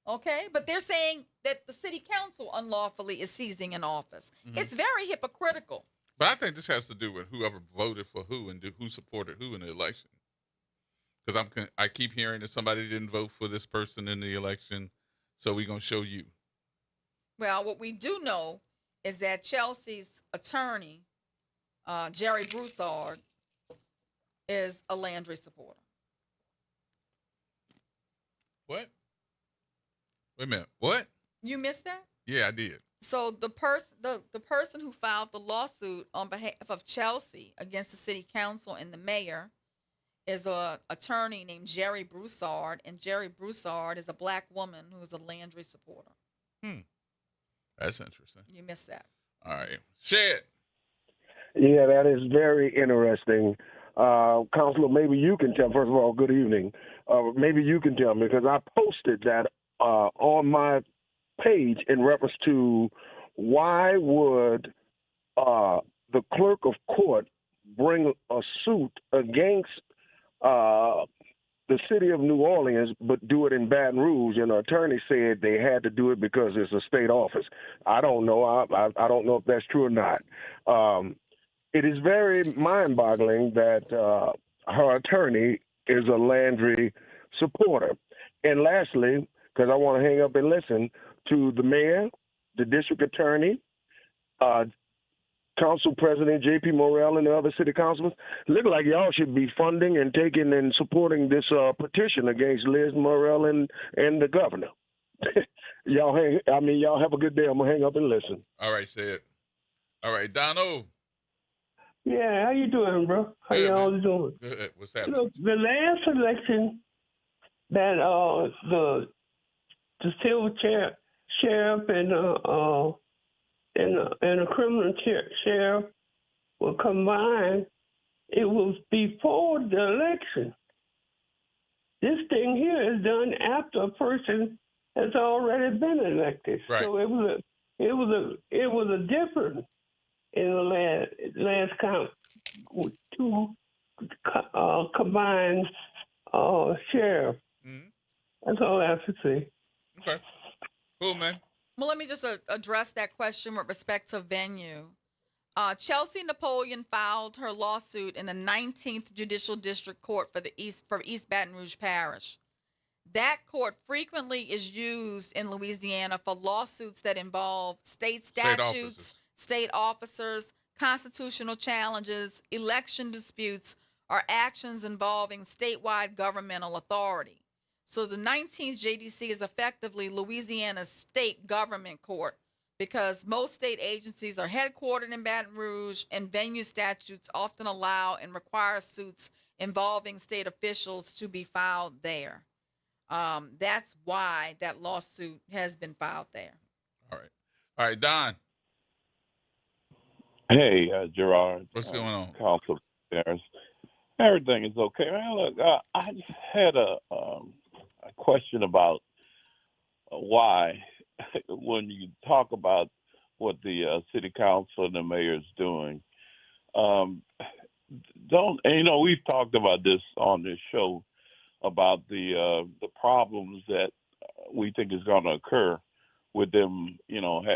Okay? But they're saying that the city council unlawfully is seizing an office. Mm-hmm. It's very hypocritical. But I think this has to do with whoever voted for who and who supported who in the election. Because I keep hearing that somebody didn't vote for this person in the election, so we're going to show you. Well, what we do know is that Chelsea's attorney, Jerry Broussard, is a Landry supporter. What? Wait a minute. What? You missed that? Yeah, I did. So the person who filed the lawsuit on behalf of Chelsea against the city council and the mayor is an attorney named Jerry Broussard, and Jerry Broussard is a black woman who is a Landry supporter. That's interesting. You missed that. All right. Shed. Yeah, that is very interesting. Counselor, maybe you can tell, first of all, good evening. Maybe you can tell me, because I posted that on my page in reference to why would the clerk of court bring a suit against the city of New Orleans, but do it in Baton Rouge? And the attorney said they had to do it because it's a state office. I don't know. I don't know if that's true or not. It is very mind-boggling that her attorney is a Landry supporter. And lastly, because I want to hang up and listen to the mayor, the district attorney, council president J.P. Morrell, and the other city councilmen, look like y'all should be funding and taking and supporting this petition against Liz Morrell and the governor. Y'all have a good day. I'm gonna hang up and listen. All right, Shed. All right, Dono. Yeah, how you doing, bro? How y'all doing? Good. What's happening? Look, the last election that the civil sheriff and the criminal sheriff were combined, it was before the election. This thing here is done after a person has already been elected. Right. So it was a difference in the last count with two combined sheriff. Mm-hmm. That's all I have to say. Okay. Cool, man. Well, let me just address that question with respect to venue. Chelsea Napoleon filed her lawsuit in the 19th Judicial District Court for East Baton Rouge Parish. That court frequently is used in Louisiana for lawsuits that involve state statutes, state officers, constitutional challenges, election disputes, or actions involving statewide governmental authority. So the 19th JDC is effectively Louisiana's state government court, because most state agencies are headquartered in Baton Rouge, and venue statutes often allow and require suits involving state officials to be filed there. That's why that lawsuit has been filed there. All right, Don. Hey, Gerard. What's going on? Council Harris. Everything is okay. Man, look, I just had a question about why, when you talk about what the city council and the mayor is doing, we've talked about this on this show about the problems that we think is going to occur with them,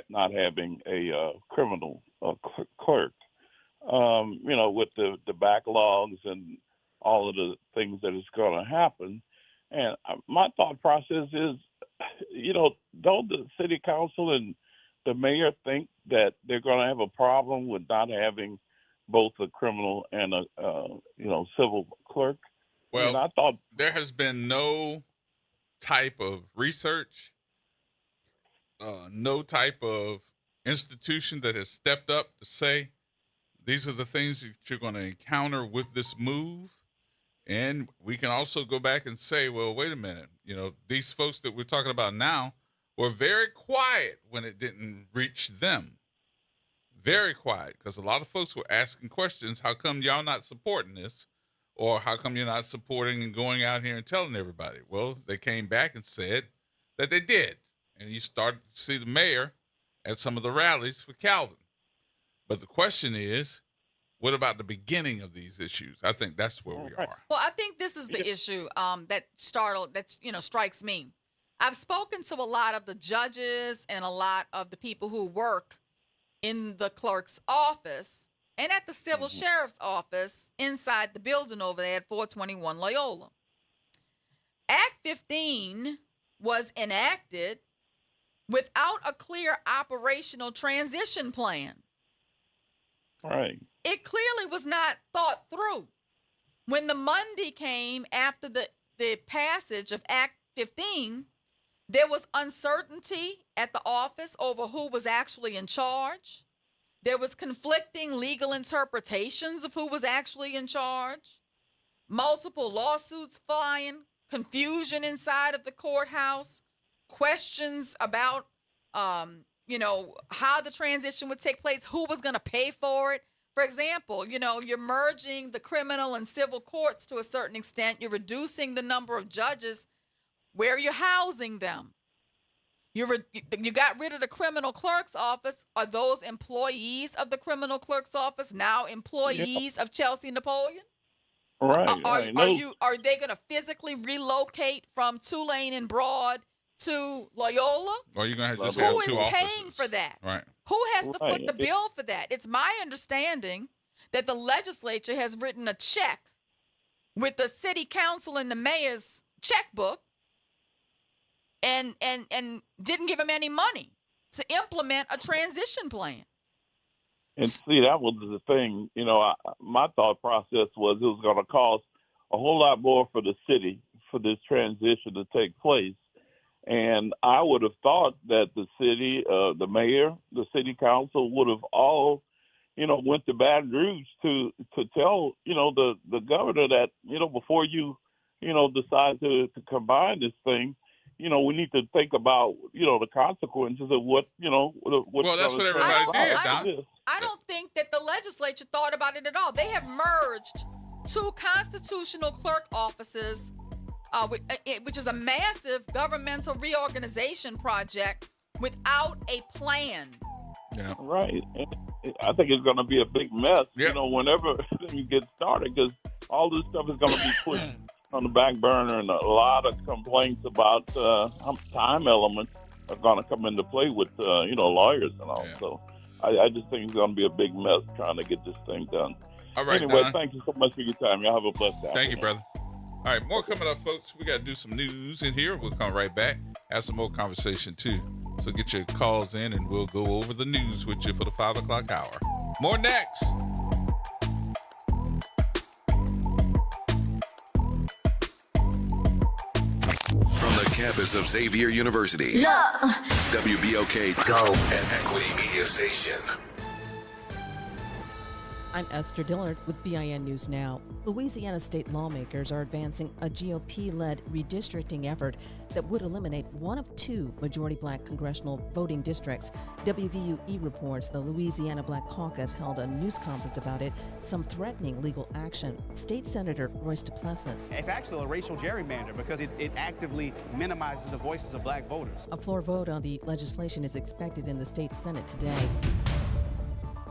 not having a criminal clerk, with the backlogs and all of the things that is going to happen. And my thought process is, don't the city council and the mayor think that they're going to have a problem with not having both a criminal and a civil clerk? Well, I thought there has been no type of research, no type of institution that has stepped up to say these are the things that you're going to encounter with this move. And we can also go back and say, well, wait a minute, these folks that we're talking about now were very quiet when it didn't reach them. Very quiet, because a lot of folks were asking questions. How come y'all not supporting this? Or how come you're not supporting and going out here and telling everybody? Well, they came back and said that they did. and you start to see the mayor at some of the rallies for Calvin. But the question is, what about the beginning of these issues? I think that's where we are. Well, I think this is the issue that strikes me. I've spoken to a lot of the judges and a lot of the people who work in the clerk's office and at the civil sheriff's office inside the building over there at 421 Loyola. Act 15 was enacted without a clear operational transition plan. Right. It clearly was not thought through. When the Monday came after the passage of Act 15, there was uncertainty at the office over who was actually in charge. There was conflicting legal interpretations of who was actually in charge. Multiple lawsuits flying, confusion inside of the courthouse, questions about, how the transition would take place, who was going to pay for it. For example, you're merging the criminal and civil courts to a certain extent. You're reducing the number of judges. Where you're housing them. You got rid of the criminal clerk's office. Are those employees of the criminal clerk's office now employees of Chelsea Napoleon? Right. Are they going to physically relocate from Tulane and Broad to Loyola? Or you're going to have Who two is offices. paying for that? Right. Who has to foot the bill for that? It's my understanding that the legislature has written a check with the city council and the mayor's checkbook and didn't give him any money to implement a transition plan. And see, that was the thing. My thought process was it was going to cost a whole lot more for the city for this transition to take place. And I would have thought that the city, the mayor, the city council would have all, went to Baton Rouge to tell, the governor that, before you, decide to combine this thing, we need to think about, the consequences of what, Well, that's what everybody did, Don. I don't think that the legislature thought about it at all. They have merged two constitutional clerk offices, which is a massive governmental reorganization project, without a plan. Yeah. Right. I think it's going to be a big mess, whenever you get started, because all this stuff is going to be pushed on the back burner, and a lot of complaints about time elements are going to come into play with, lawyers and all. Yeah. So I just think it's going to be a big mess trying to get this thing done. All right, anyway, Don. Thank you so much for your time. Y'all have a blessed day. Thank you, brother. All right, more coming up, folks. We got to do some news in here. We'll come right back, have some more conversation, too. So get your calls in, and we'll go over the news with you for the 5 o'clock hour. More next. From the campus of Xavier University, WBOK Go and Equity Media Station. I'm Esther Dillard with BIN News Now. Louisiana state lawmakers are advancing a GOP-led redistricting effort that would eliminate one of two majority black congressional voting districts. WVUE reports the Louisiana Black Caucus held a news conference about it, some threatening legal action. State Senator Royce DePlessis. It's actually a racial gerrymander because it actively minimizes the voices of black voters. A floor vote on the legislation is expected in the state Senate today.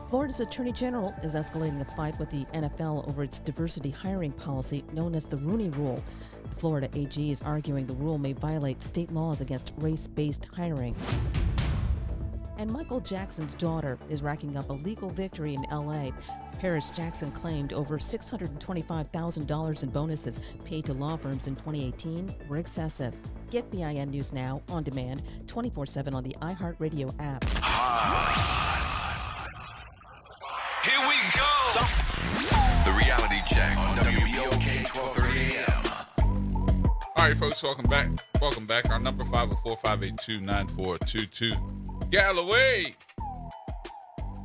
Florida's Attorney General is escalating a fight with the NFL over its diversity hiring policy known as the Rooney Rule. The Florida AG is arguing the rule may violate state laws against race-based hiring. And Michael Jackson's daughter is racking up a legal victory in L.A. Paris Jackson claimed over $625,000 in bonuses paid to law firms in 2018 were excessive. Get BIN News Now on demand 24/7 on the iHeartRadio app. Here we go. The reality check on WBOK 1230 AM. All right, folks, welcome back. Welcome back. Our number 504-582-9422. Galloway.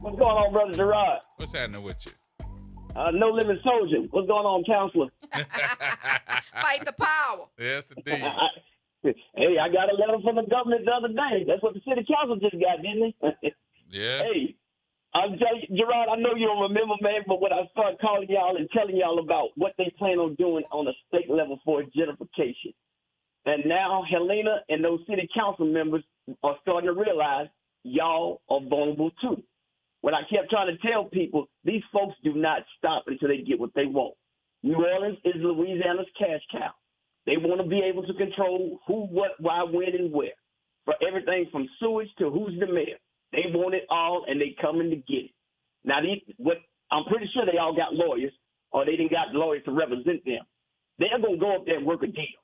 What's going on, Brother Gerod? What's happening with you? No Living Soldier. What's going on, Counselor? Fight the power. Yes, indeed. Hey, I got a letter from the governor the other day. That's what the city council just got, didn't they? Yeah. Hey. I'm telling you, Gerard, I know you don't remember, man, but when I started calling y'all and telling y'all about what they plan on doing on a state level for gentrification, and now Helena and those city council members are starting to realize y'all are vulnerable too. What I kept trying to tell people, these folks do not stop until they get what they want. New Orleans is Louisiana's cash cow. They want to be able to control who, what, why, when, and where. For everything from sewage to who's the mayor. They want it all, and they coming to get it. Now, I'm pretty sure they all got lawyers, or they didn't got lawyers to represent them. They're going to go up there and work a deal.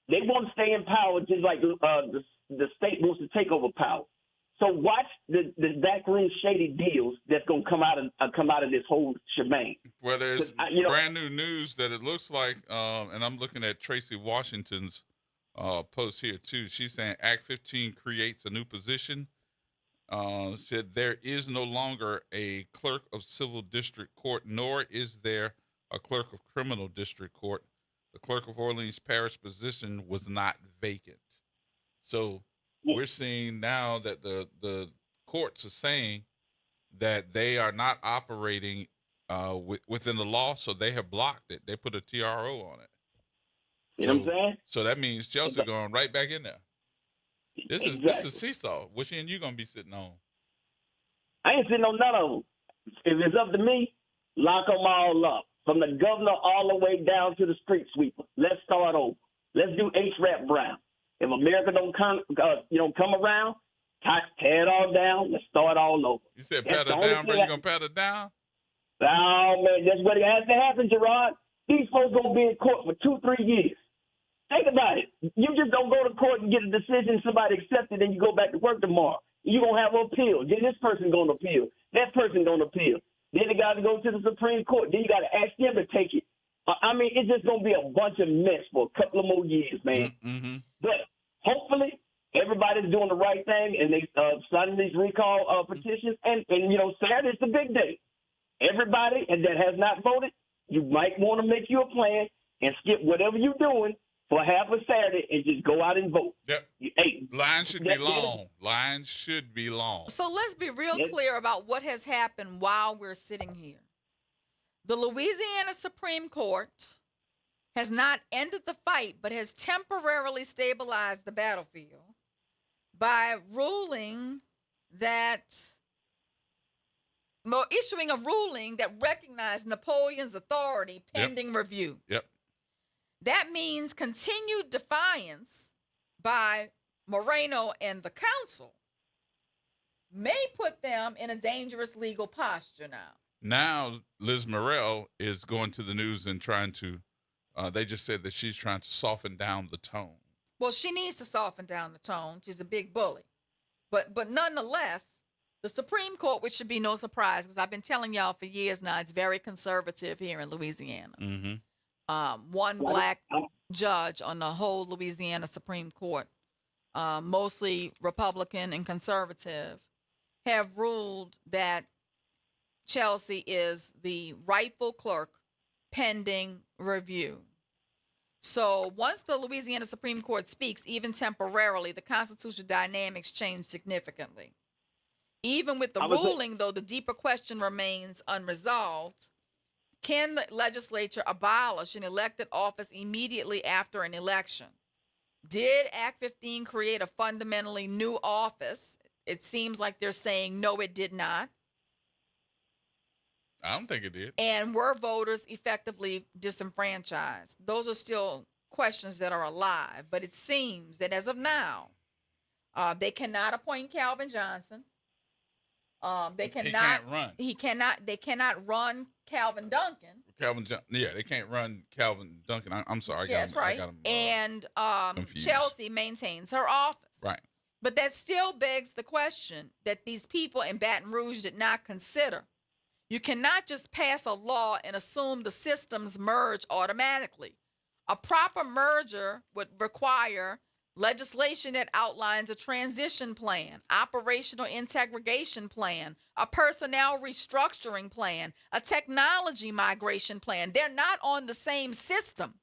They want to stay in power just like the state wants to take over power. So watch the backroom shady deals that's going to come out of this whole shebang. Well, there's brand new news that it looks like, and I'm looking at Tracy Washington's post here too. She's saying Act 15 creates a new position. Said there is no longer a clerk of civil district court, nor is there a clerk of criminal district court. The clerk of Orleans Parish position was not vacant. So we're seeing now that the courts are saying that they are not operating within the law, so they have blocked it. They put a TRO on it. You know what I'm saying? So that means Chelsea going right back in there. This is seesaw. Which end you gonna be sitting on? I ain't sitting on none of them. If it's up to me, lock them all up. From the governor all the way down to the street sweeper. Let's start over. Let's do H-Rap Brown. If America don't come around, tear it all down. Let's start all over. You said pat it down, bro. You gonna pat it down? Oh man, that's what has to happen, Gerard. These folks gonna be in court for 2-3 years. Think about it. You just don't go to court and get a decision, somebody accepts it, and you go back to work tomorrow. You're gonna have an appeal. Then this person gonna appeal. That person gonna appeal. Then they got to go to the Supreme Court. Then you got to ask them to take it. I mean, it's just going to be a bunch of mess for a couple of more years, man. Mm-hmm. But hopefully everybody's doing the right thing, and they signing these recall petitions. And Saturday's the big day. Everybody that has not voted, you might want to make you a plan and skip whatever you're doing for half a Saturday and just go out and vote. Yep. Hey, lines should be long. Lines should be long. So let's be real clear about what has happened while we're sitting here. The Louisiana Supreme Court has not ended the fight, but has temporarily stabilized the battlefield by issuing a ruling that recognized Napoleon's authority pending review. Yep. That means continued defiance by Moreno and the council may put them in a dangerous legal posture now. Now, Liz Morrell is going to the news and trying to, they just said that she's trying to soften down the tone. Well, she needs to soften down the tone. She's a big bully. But nonetheless, the Supreme Court, which should be no surprise, because I've been telling y'all for years now, it's very conservative here in Louisiana. Mm-hmm. One black judge on the whole Louisiana Supreme Court, mostly Republican and conservative, have ruled that Chelsea is the rightful clerk pending review. So once the Louisiana Supreme Court speaks, even temporarily, the constitutional dynamics change significantly. Even with the ruling, though, the deeper question remains unresolved. Can the legislature abolish an elected office immediately after an election? Did Act 15 create a fundamentally new office? It seems like they're saying, no, it did not. I don't think it did. And were voters effectively disenfranchised? Those are still questions that are alive. But it seems that as of now, they cannot appoint Calvin Johnson. They cannot run. They cannot run Calvin Duncan. They can't run Calvin Duncan. I'm sorry. That's right. And Chelsea maintains her office. Right. But that still begs the question that these people in Baton Rouge did not consider. You cannot just pass a law and assume the systems merge automatically. A proper merger would require legislation that outlines a transition plan, operational integration plan, a personnel restructuring plan, a technology migration plan. They're not on the same system.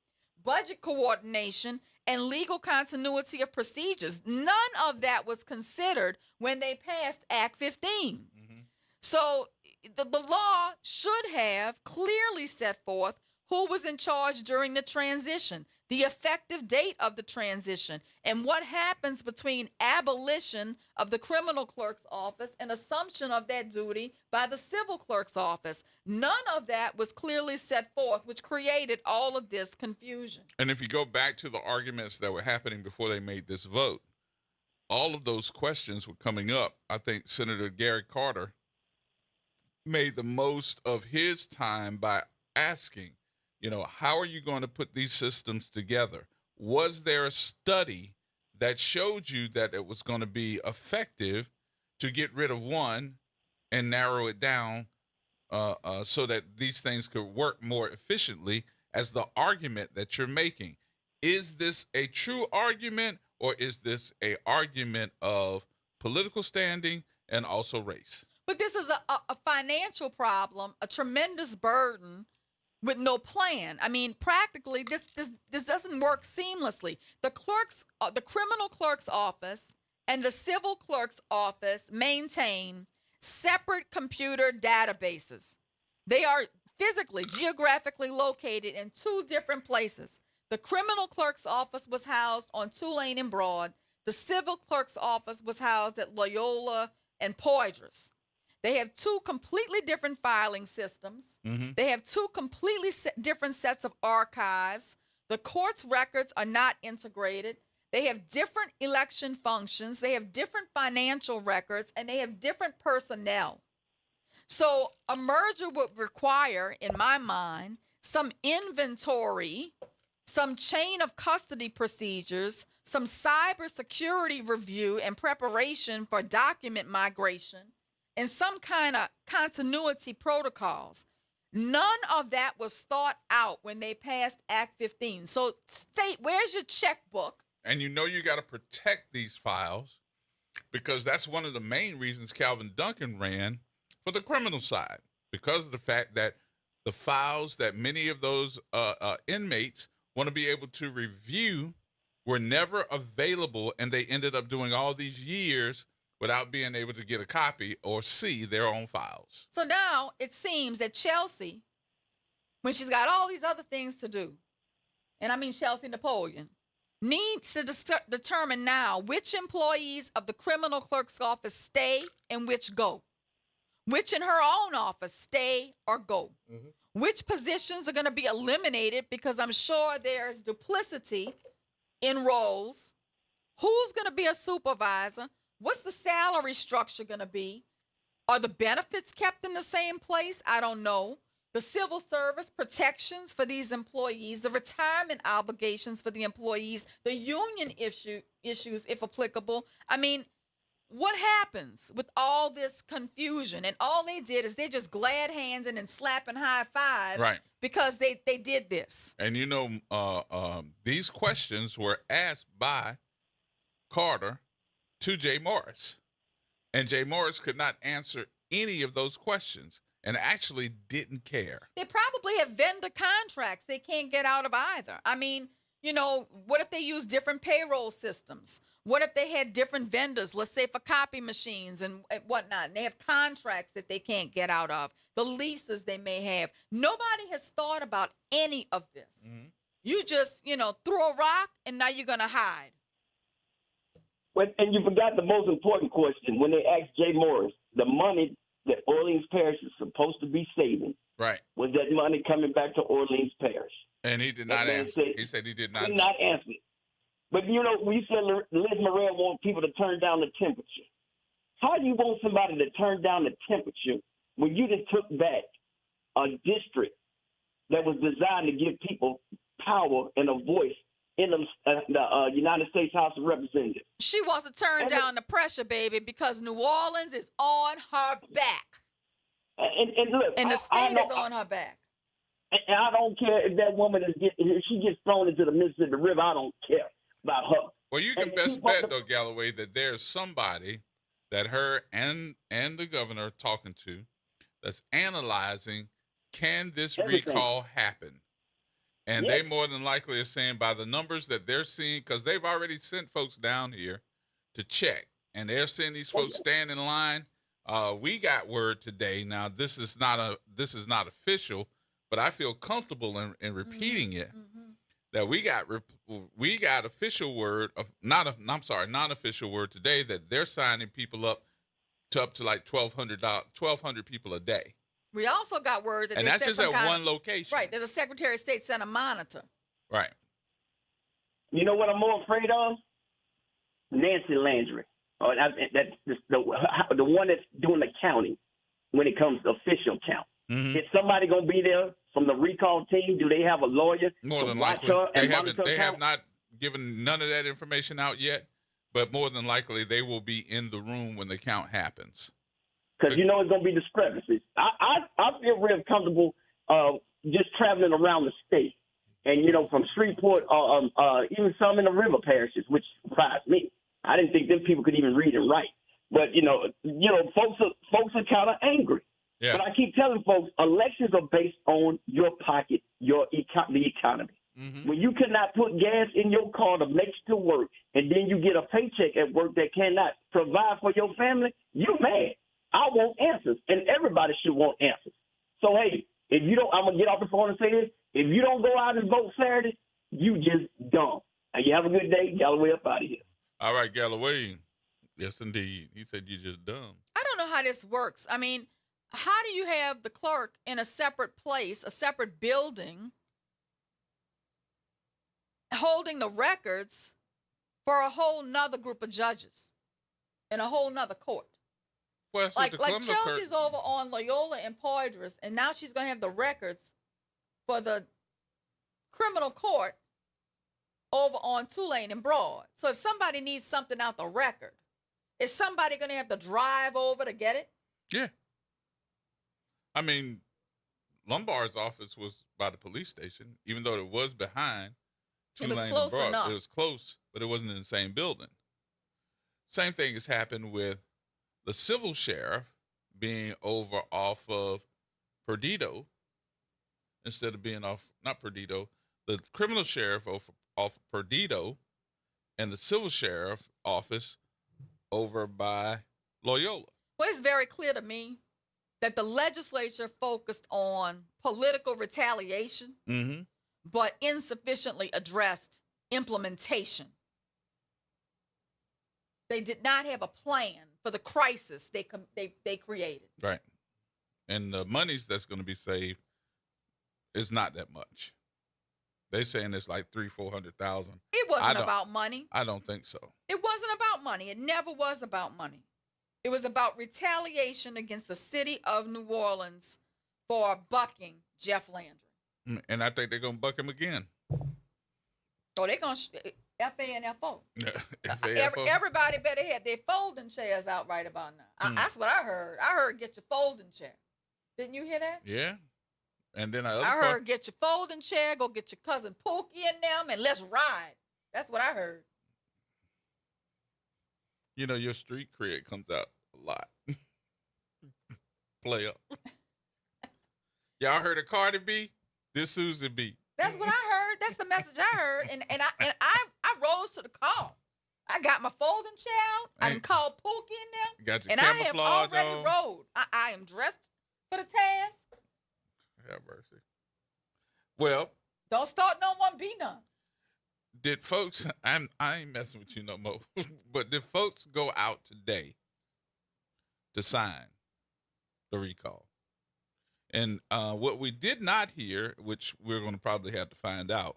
Budget coordination and legal continuity of procedures. None of that was considered when they passed Act 15. Mm-hmm. So the law should have clearly set forth who was in charge during the transition, the effective date of the transition, and what happens between abolition of the criminal clerk's office and assumption of that duty by the civil clerk's office. None of that was clearly set forth, which created all of this confusion. And if you go back to the arguments that were happening before they made this vote, all of those questions were coming up. I think Senator Gary Carter made the most of his time by asking, how are you going to put these systems together? Was there a study that showed you that it was going to be effective to get rid of one and narrow it down so that these things could work more efficiently as the argument that you're making? Is this a true argument, or is this a argument of political standing and also race? But this is a financial problem, a tremendous burden with no plan. I mean, practically, this doesn't work seamlessly. The criminal clerk's office and the civil clerk's office maintain separate computer databases. They are physically, geographically located in two different places. The criminal clerk's office was housed on Tulane and Broad. The civil clerk's office was housed at Loyola and Poydras. They have two completely different filing systems. Mm-hmm. They have two completely different sets of archives. The court's records are not integrated. They have different election functions. They have different financial records, and they have different personnel. So a merger would require, in my mind, some inventory, some chain of custody procedures, some cybersecurity review and preparation for document migration, and some kind of continuity protocols. None of that was thought out when they passed Act 15. So, state, where's your checkbook? And you got to protect these files, because that's one of the main reasons Calvin Duncan ran for the criminal side, because of the fact that the files that many of those inmates want to be able to review were never available, and they ended up doing all these years without being able to get a copy or see their own files. So now it seems that Chelsea, when she's got all these other things to do, and I mean Chelsea Napoleon, needs to determine now which employees of the criminal clerk's office stay and which go. Which in her own office stay or go. Mm-hmm. Which positions are going to be eliminated, because I'm sure there's duplicity in roles. Who's going to be a supervisor? What's the salary structure going to be? Are the benefits kept in the same place? I don't know. The civil service protections for these employees, the retirement obligations for the employees, the union issues, if applicable. I mean, what happens with all this confusion? And all they did is they're just glad handing and slapping high fives, right, because they did this. And these questions were asked by Carter to Jay Morris, and Jay Morris could not answer any of those questions and actually didn't care. They probably have vendor contracts they can't get out of either. I mean, what if they use different payroll systems? What if they had different vendors, let's say for copy machines and whatnot, and they have contracts that they can't get out of, the leases they may have. Nobody has thought about any of this. Mm-hmm. You just, throw a rock and now you're going to hide. And you forgot the most important question when they asked Jay Morris, the money that Orleans Parish is supposed to be saving, right, was that money coming back to Orleans Parish? And he did not answer. He said he did not. Did not answer. But we said Liz Morrell wants people to turn down the temperature. How do you want somebody to turn down the temperature when you just took back a district that was designed to give people power and a voice in the United States House of Representatives? She wants to turn down the pressure, baby, because New Orleans is on her back. And look, and the state is on her back. And I don't care if that woman if she gets thrown into the Mississippi River. I don't care about her. Well, you can best bet, though, Galloway, that there's somebody that her and the governor are talking to that's analyzing, can this recall happen? And they more than likely are saying, by the numbers that they're seeing, because they've already sent folks down here to check, and they're seeing these folks stand in line. We got word today. Now, this is not official, but I feel comfortable in repeating it. That we got official word of non-official word today that they're signing people up to like 1,200 people a day. We also got word that and that's just at one location. Right, that the Secretary of State sent a monitor. Right. You know what I'm more afraid of? Nancy Landry. That's the one that's doing the counting when it comes to official count. Is somebody going to be there from the recall team? Do they have a lawyer more to than watch likely. her and monitor They count? have not given none of that information out yet, but more than likely they will be in the room when the count happens. Because it's going to be discrepancies. I feel real comfortable just traveling around the state. And, from Shreveport, even some in the river parishes, which surprised me. I didn't think them people could even read and write. But, folks are kind of angry. Yeah. But I keep telling folks, elections are based on your pocket, the economy. When you cannot put gas in your car to make it to work, and then you get a paycheck at work that cannot provide for your family, you're mad. I want answers, and everybody should want answers. So, hey, if you don't, I'm going to get off the phone and say this. If you don't go out and vote Saturday, you just dumb. And you have a good day. Galloway up out of here. All right, Galloway. Yes, indeed. He said you just dumb. I don't know how this works. I mean, how do you have the clerk in a separate place, a separate building, holding the records for a whole nother group of judges in a whole nother court? Well, like Chelsea's over on Loyola and Poydras, and now she's going to have the records for the criminal court over on Tulane and Broad. So if somebody needs something out the record, is somebody going to have to drive over to get it? Yeah. I mean, Lombard's office was by the police station, even though it was behind Tulane and Broad. Enough. It was close, but it wasn't in the same building. Same thing has happened with the civil sheriff being over off of Perdido instead of being not Perdido, the criminal sheriff off of Perdido and the civil sheriff office over by Loyola. Well, it's very clear to me that the legislature focused on political retaliation, but insufficiently addressed implementation. They did not have a plan for the crisis they created. Right. And the monies that's going to be saved is not that much. They saying it's like $300,000-$400,000. It wasn't about money. I don't think so. It wasn't about money. It never was about money. It was about retaliation against the city of New Orleans for bucking Jeff Landry. And I think they're going to buck him again. Oh, they're going to FANFO. FANFO. Everybody better have their folding chairs out right about now. That's what I heard. I heard get your folding chair. Didn't you hear that? Yeah. And then I heard get your folding chair, go get your cousin Pookie in them, and let's ride. That's what I heard. You know, your street cred comes out a lot. Play up. Y'all heard of Cardi B? This Susie B. That's what I heard. That's the message I heard. And I rose to the call. I got my folding chair out. I done called Pookie in them. Got your and camouflage I have already on. rode. I am dressed for the task. Have mercy. Well, don't start no one, be none. Did folks? I ain't messing with you no more. But did folks go out today to sign the recall? And what we did not hear, which we're going to probably have to find out,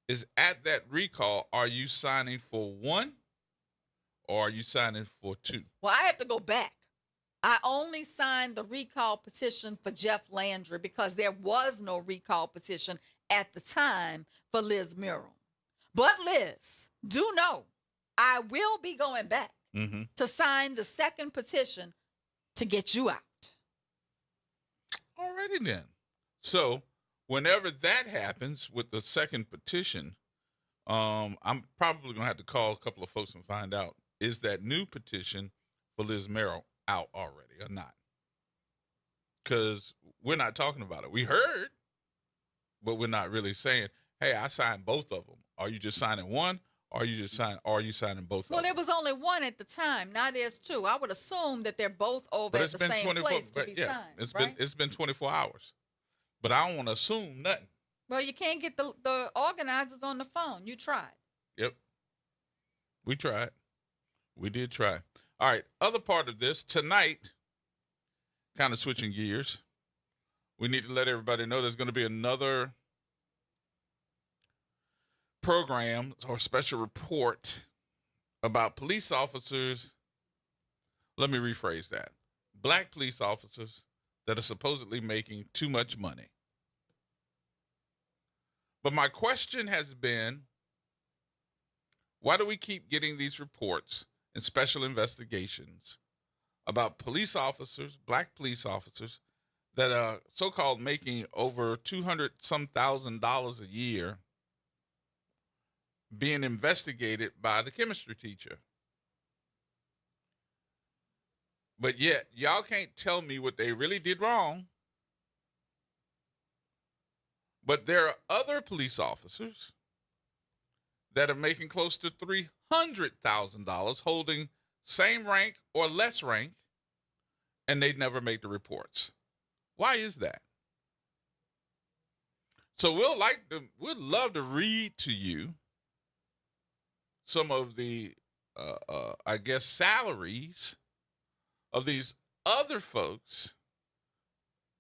is at that recall, are you signing for one or are you signing for two? Well, I have to go back. I only signed the recall petition for Jeff Landry because there was no recall petition at the time for Liz Murrill. But Liz, do know, I will be going back to sign the second petition to get you out. Alrighty then. So whenever that happens with the second petition, I'm probably going to have to call a couple of folks and find out, is that new petition for Liz Murrill out already or not? Because we're not talking about it. We heard, but we're not really saying, hey, I signed both of them. Are you just signing one? Or are you signing both of them? Well, there was only one at the time. Now there's two. I would assume that they're both over at the same place to be signed. It's been 24 hours. But I don't want to assume nothing. Well, you can't get the organizers on the phone. You tried. Yep. We tried. We did try. All right. Other part of this, tonight, kind of switching gears, we need to let everybody know there's going to be another program or special report about police officers. Let me rephrase that. Black police officers that are supposedly making too much money. But my question has been, why do we keep getting these reports and special investigations about police officers, black police officers, that are so-called making over $200,000 a year being investigated by the chemistry teacher? But yet, y'all can't tell me what they really did wrong. But there are other police officers that are making close to $300,000, holding same rank or less rank, and they never make the reports. Why is that? So we'd love to read to you some of the, salaries of these other folks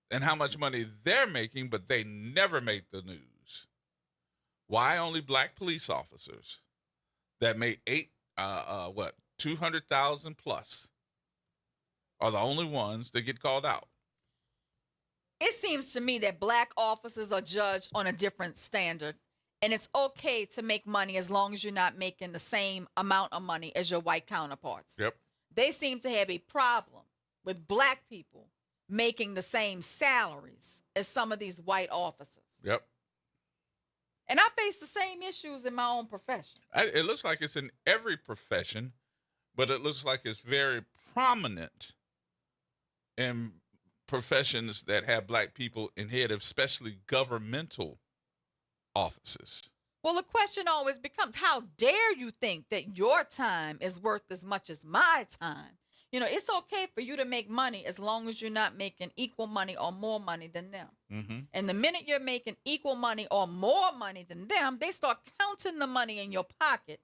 and how much money they're making, but they never make the news. Why only black police officers that make 200,000 plus are the only ones that get called out? It seems to me that black officers are judged on a different standard, and it's okay to make money as long as you're not making the same amount of money as your white counterparts. Yep. They seem to have a problem with black people making the same salaries as some of these white officers. Yep. And I face the same issues in my own profession. It looks like it's in every profession, but it looks like it's very prominent in professions that have black people in head, especially governmental offices. Well, the question always becomes, how dare you think that your time is worth as much as my time? You know, it's okay for you to make money as long as you're not making equal money or more money than them. Mm-hmm. And the minute you're making equal money or more money than them, they start counting the money in your pocket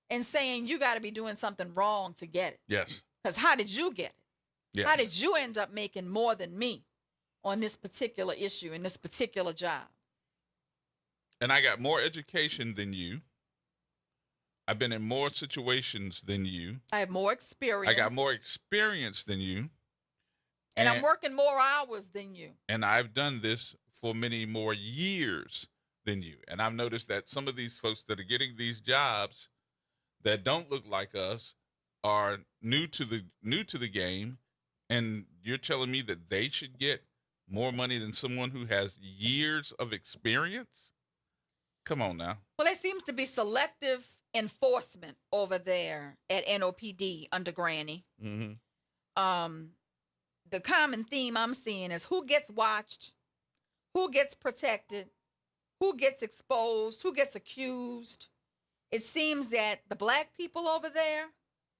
and saying you got to be doing something wrong to get it. Yes. Because how did you get it? Yes. How did you end up making more than me on this particular issue in this particular job? And I got more education than you. I've been in more situations than you. I have more experience. I got more experience than you. And I'm working more hours than you. And I've done this for many more years than you. And I've noticed that some of these folks that are getting these jobs that don't look like us are new to the game, and you're telling me that they should get more money than someone who has years of experience? Come on now. Well, there seems to be selective enforcement over there at NOPD under Granny. Mm-hmm. The common theme I'm seeing is who gets watched, who gets protected, who gets exposed, who gets accused. It seems that the black people over there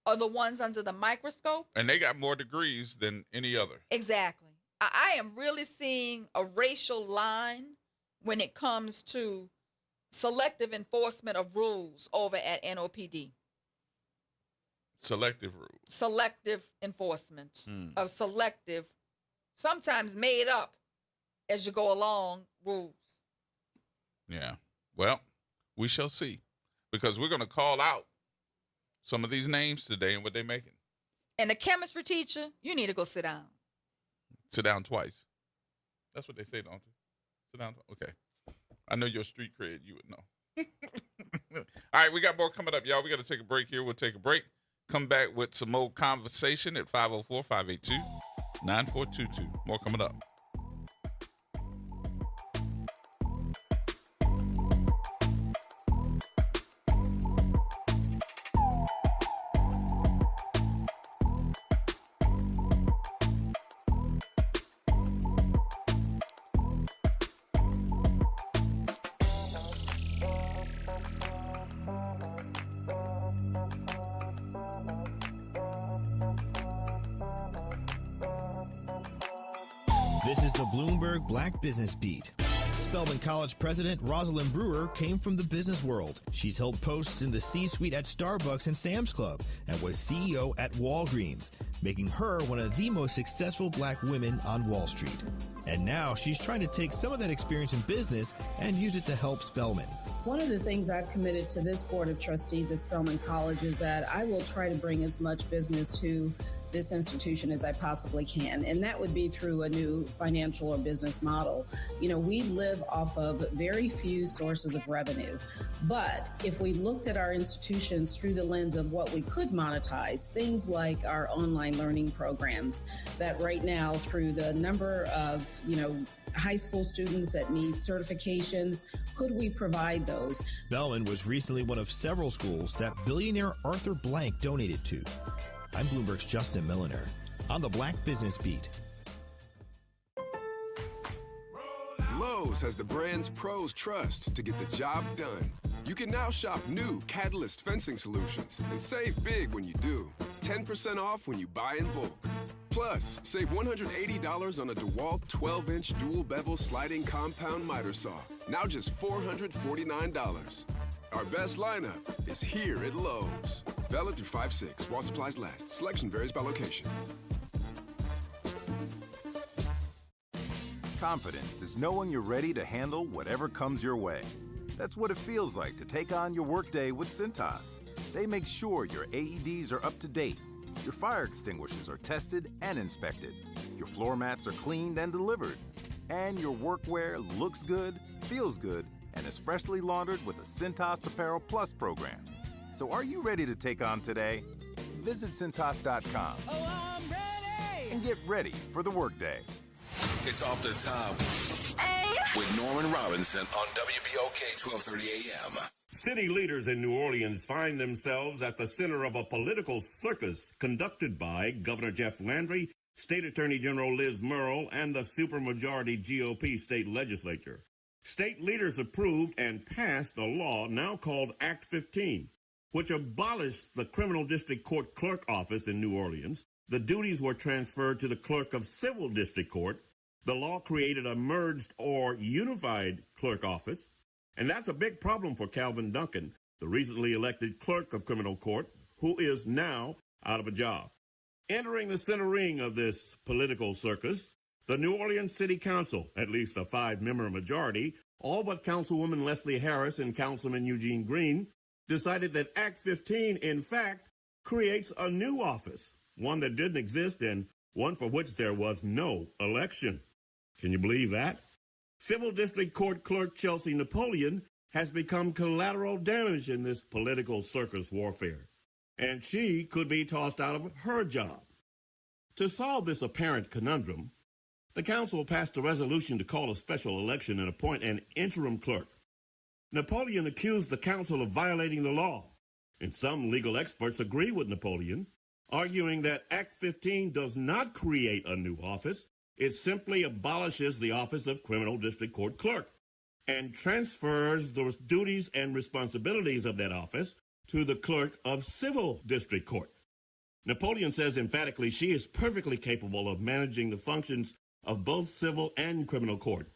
are the ones under the microscope. And they got more degrees than any other. Exactly. I am really seeing a racial line when it comes to selective enforcement of rules over at NOPD. Selective rules. Selective enforcement of selective, sometimes made up as you go along, rules. Yeah. Well, we shall see, because we're going to call out some of these names today and what they're making. And the chemistry teacher, you need to go sit down. Sit down twice. That's what they say, don't they? Sit down. Okay. I know your street cred, you would know. All right, we got more coming up, y'all. We got to take a break here. We'll take a break. Come back with some more conversation at 504-582-9422. More coming up. This is the Bloomberg Black Business Beat. Spelman College president Rosalind Brewer came from the business world. She's held posts in the C-suite at Starbucks and Sam's Club and was CEO at Walgreens, making her one of the most successful black women on Wall Street. And now she's trying to take some of that experience in business and use it to help Spelman. One of the things I've committed to this Board of Trustees at Spelman College is that I will try to bring as much business to this institution as I possibly can, and that would be through a new financial or business model. You know, we live off of very few sources of revenue, but if we looked at our institutions through the lens of what we could monetize, things like our online learning programs, that right now through the number of, high school students that need certifications, could we provide those? Spelman was recently one of several schools that billionaire Arthur Blank donated to. I'm Bloomberg's Justin Milliner on the Black Business Beat. Lowe's has the brands pros trust to get the job done. You can now shop new Catalyst fencing solutions and save big when you do. 10% off when you buy in bulk. Plus, save $180 on a DeWalt 12-inch dual bevel sliding compound miter saw. Now just $449. Our best lineup is here at Lowe's. Valid through 5/6 while supplies last. Selection varies by location. Confidence is knowing you're ready to handle whatever comes your way. That's what it feels like to take on your workday with Cintas. They make sure your AEDs are up to date, your fire extinguishers are tested and inspected, your floor mats are cleaned and delivered, and your workwear looks good, feels good, and is freshly laundered with a Cintas Apparel Plus program. So are you ready to take on today? Visit Cintas.com and get ready for the workday. It's Off the Top with Norman Robinson on WBOK 1230 AM. City leaders in New Orleans find themselves at the center of a political circus conducted by Governor Jeff Landry, State Attorney General Liz Murrill, and the supermajority GOP state legislature. State leaders approved and passed a law now called Act 15, which abolished the criminal district court clerk office in New Orleans. The duties were transferred to the clerk of civil district court. The law created a merged or unified clerk office, and that's a big problem for Calvin Duncan, the recently elected clerk of criminal court, who is now out of a job. Entering the center ring of this political circus, the New Orleans City Council, at least a 5-member majority, all but Councilwoman Leslie Harris and Councilman Eugene Green, decided that Act 15, in fact, creates a new office, one that didn't exist and one for which there was no election. Can you believe that? Civil District Court Clerk Chelsea Napoleon has become collateral damage in this political circus warfare, and she could be tossed out of her job. To solve this apparent conundrum, the council passed a resolution to call a special election and appoint an interim clerk. Napoleon accused the council of violating the law, and some legal experts agree with Napoleon, arguing that Act 15 does not create a new office. It simply abolishes the office of criminal district court clerk and transfers the duties and responsibilities of that office to the clerk of civil district court. Napoleon says emphatically she is perfectly capable of managing the functions of both civil and criminal court.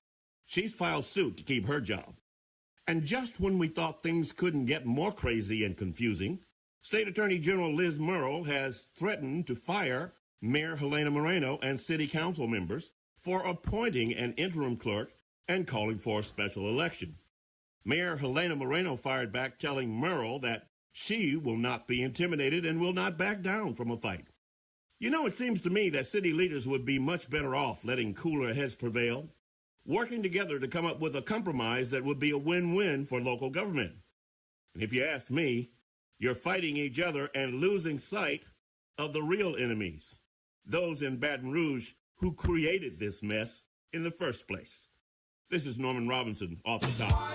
She's filed suit to keep her job. And just when we thought things couldn't get more crazy and confusing, State Attorney General Liz Murrill has threatened to fire Mayor Helena Moreno and city council members for appointing an interim clerk and calling for a special election. Mayor Helena Moreno fired back, telling Murrill that she will not be intimidated and will not back down from a fight. You know, it seems to me that city leaders would be much better off letting cooler heads prevail, working together to come up with a compromise that would be a win-win for local government. And if you ask me, you're fighting each other and losing sight of the real enemies, those in Baton Rouge who created this mess in the first place. This is Norman Robinson, off the top.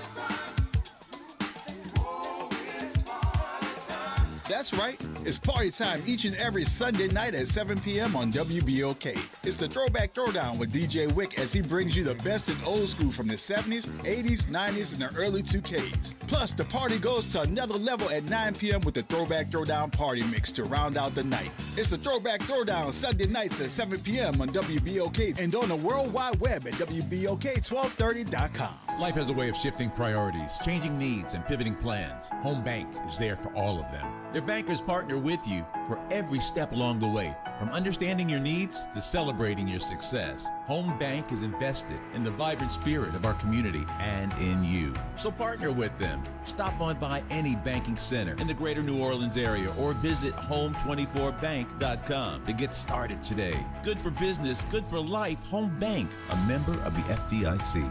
That's right. It's party time each and every Sunday night at 7 p.m. on WBOK. It's the Throwback Throwdown with DJ Wick as he brings you the best in old school from the 70s, 80s, 90s, and the early 2Ks. Plus, the party goes to another level at 9 p.m. with the Throwback Throwdown Party Mix to round out the night. It's the Throwback Throwdown Sunday nights at 7 p.m. on WBOK and on the World Wide Web at WBOK1230.com. Life has a way of shifting priorities, changing needs, and pivoting plans. Home Bank is there for all of them. Their bankers partner with you for every step along the way, from understanding your needs to celebrating your success. Home Bank is invested in the vibrant spirit of our community and in you. So partner with them. Stop on by any banking center in the greater New Orleans area or visit home24bank.com to get started today. Good for business, good for life. Home Bank, a member of the FDIC.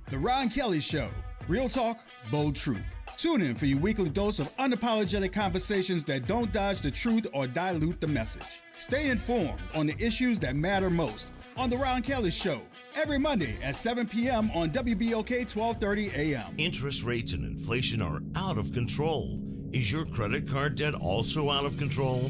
The Ron Kelly Show. Real talk, bold truth. Tune in for your weekly dose of unapologetic conversations that don't dodge the truth or dilute the message. Stay informed on the issues that matter most on The Ron Kelly Show, every Monday at 7 p.m. on WBOK 1230 AM. Interest rates and inflation are out of control. Is your credit card debt also out of control?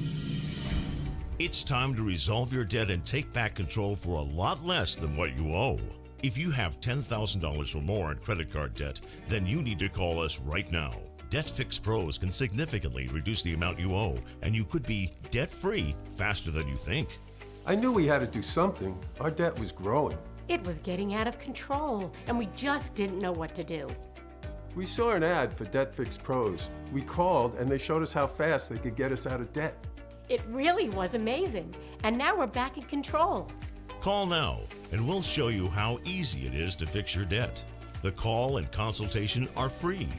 It's time to resolve your debt and take back control for a lot less than what you owe. If you have $10,000 or more in credit card debt, then you need to call us right now. Debt Fix Pros can significantly reduce the amount you owe, and you could be debt-free faster than you think. I knew we had to do something. Our debt was growing. It was getting out of control, and we just didn't know what to do. We saw an ad for Debt Fix Pros. We called, and they showed us how fast they could get us out of debt. It really was amazing, and now we're back in control. Call now, and we'll show you how easy it is to fix your debt. The call and consultation are free.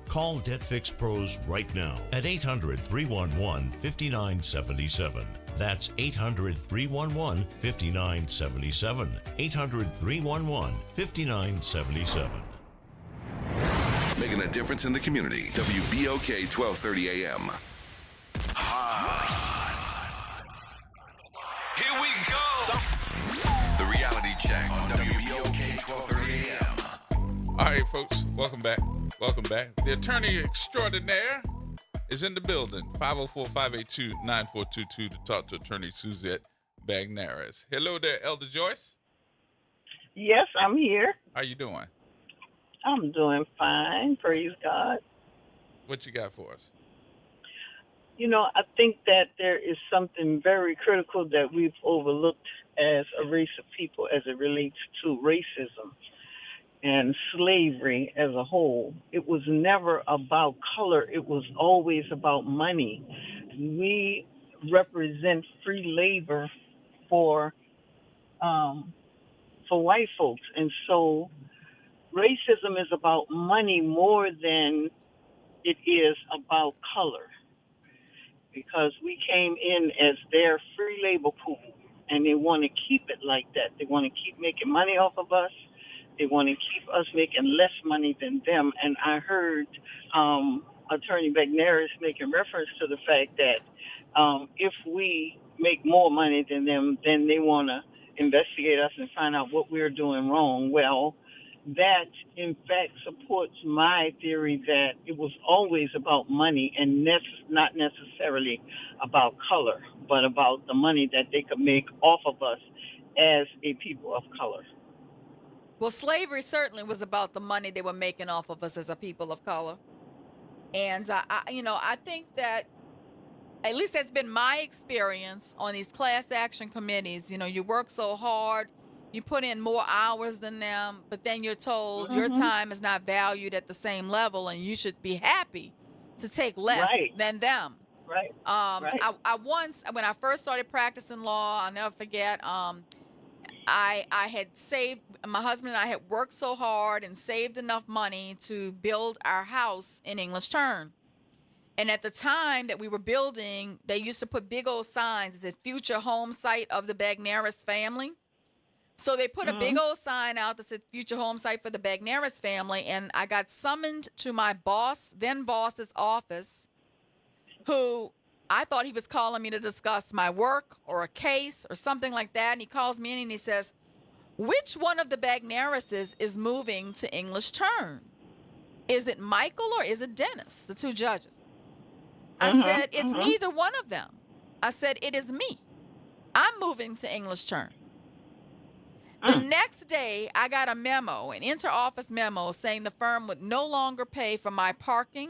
Call Debt Fix Pros right now at 800-311-5977. That's 800-311-5977. 800-311-5977. Making a difference in the community. WBOK 1230 AM. Here we go. The reality check on WBOK 1230 AM. All right, folks, welcome back. Welcome back. The attorney extraordinaire is in the building. 504-582-9422 to talk to attorney Suzette Bagnares. Hello there, Elder Joyce. Yes, I'm here. How you doing? I'm doing fine. Praise God. What you got for us? You know, I think that there is something very critical that we've overlooked as a race of people as it relates to racism and slavery as a whole. It was never about color. It was always about money. We represent free labor for white folks. And so racism is about money more than it is about color, because we came in as their free labor pool, and they want to keep it like that. They want to keep making money off of us. They want to keep us making less money than them. And I heard Attorney Bagnares making reference to the fact that if we make more money than them, then they want to investigate us and find out what we're doing wrong. Well, that, in fact, supports my theory that it was always about money and not necessarily about color, but about the money that they could make off of us as a people of color. Well, slavery certainly was about the money they were making off of us as a people of color. And, I think that, at least that's been my experience on these class action committees. You know, you work so hard, you put in more hours than them, but then you're told your time is not valued at the same level, and you should be happy to take less than them. Right. I once, when I first started practicing law, I'll never forget, I had saved, my husband and I had worked so hard and saved enough money to build our house in English Turn. And at the time that we were building, they used to put big old signs that said future home site of the Bagnares family. So they put a big old sign out that said future home site for the Bagnares family. And I got summoned to my then boss's office, who I thought he was calling me to discuss my work or a case or something like that. And he calls me in and he says, which one of the Bagnareses is moving to English Turn? Is it Michael or is it Dennis, the two judges? I said, it's neither one of them. I said, it is me. I'm moving to English Turn. The next day, I got a memo, an inter-office memo, saying the firm would no longer pay for my parking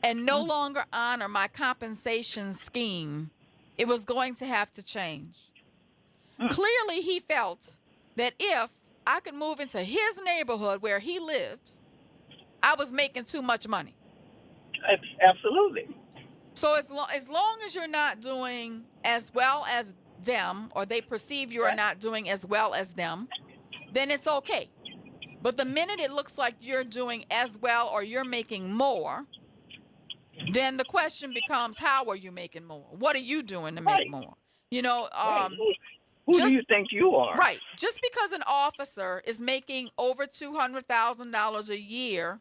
and no longer honor my compensation scheme. It was going to have to change. Clearly, he felt that if I could move into his neighborhood where he lived, I was making too much money. Absolutely. So as long as you're not doing as well as them, or they perceive you are not doing as well as them, then it's okay. But the minute it looks like you're doing as well or you're making more, then the question becomes, how are you making more? What are you doing to make more? You know, who do you think you are? Right. Just because an officer is making over $200,000 a year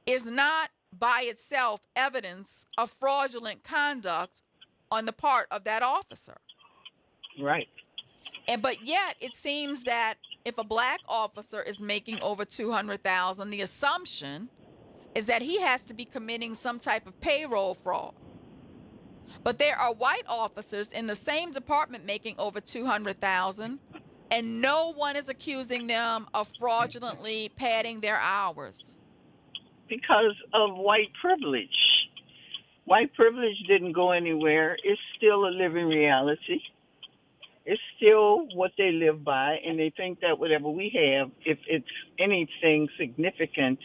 is not by itself evidence of fraudulent conduct on the part of that officer. Right. But yet it seems that if a black officer is making over $200,000, the assumption is that he has to be committing some type of payroll fraud. But there are white officers in the same department making over $200,000, and no one is accusing them of fraudulently padding their hours. Because of white privilege. White privilege didn't go anywhere. It's still a living reality. It's still what they live by, and they think that whatever we have, if it's anything significant,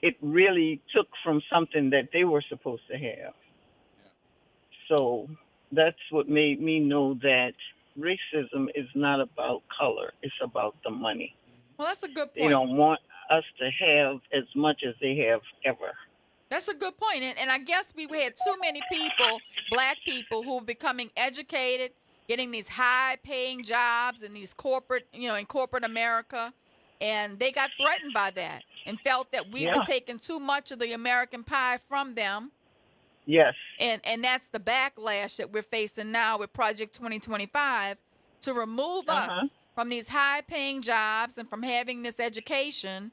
it really took from something that they were supposed to have. So that's what made me know that racism is not about color. It's about the money. Well, that's a good point. They don't want us to have as much as they have ever. That's a good point. And I guess we had too many people, black people, who are becoming educated, getting these high-paying jobs in these corporate, in corporate America, and they got threatened by that and felt that we were taking too much of the American pie from them. Yes. And that's the backlash that we're facing now with Project 2025 to remove us from these high-paying jobs and from having this education,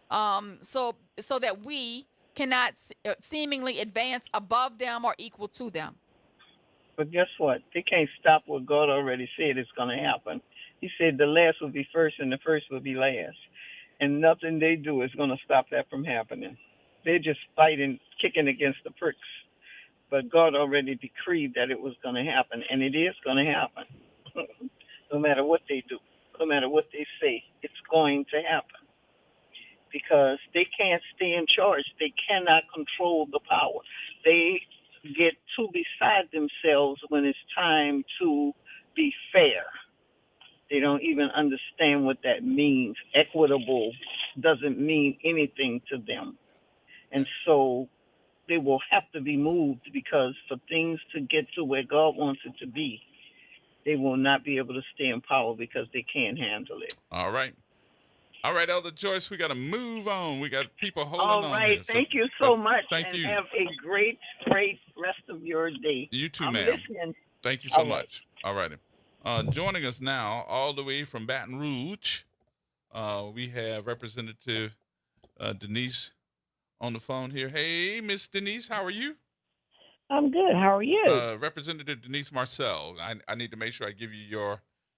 so that we cannot seemingly advance above them or equal to them. But guess what? They can't stop what God already said is going to happen. He said the last will be first and the first will be last. And nothing they do is going to stop that from happening. They're just fighting, kicking against the pricks. But God already decreed that it was going to happen, and it is going to happen. No matter what they do, no matter what they say, it's going to happen. Because they can't stay in charge. They cannot control the power. They get too beside themselves when it's time to be fair. They don't even understand what that means. Equitable doesn't mean anything to them. And so they will have to be moved, because for things to get to where God wants it to be, they will not be able to stay in power because they can't handle it. All right. All right, Elder Joyce, we got to move on. We got people holding on. All right. Here. Thank you so much. Thank you. Have a great, great rest of your day. You too, I'm ma'am. listening. Thank you so much. All righty. Joining us now, all the way from Baton Rouge, we have Representative Denise on the phone here. Hey, Miss Denise, how are you? I'm good. How are you? Representative Denise Marcel. I need to make sure I give you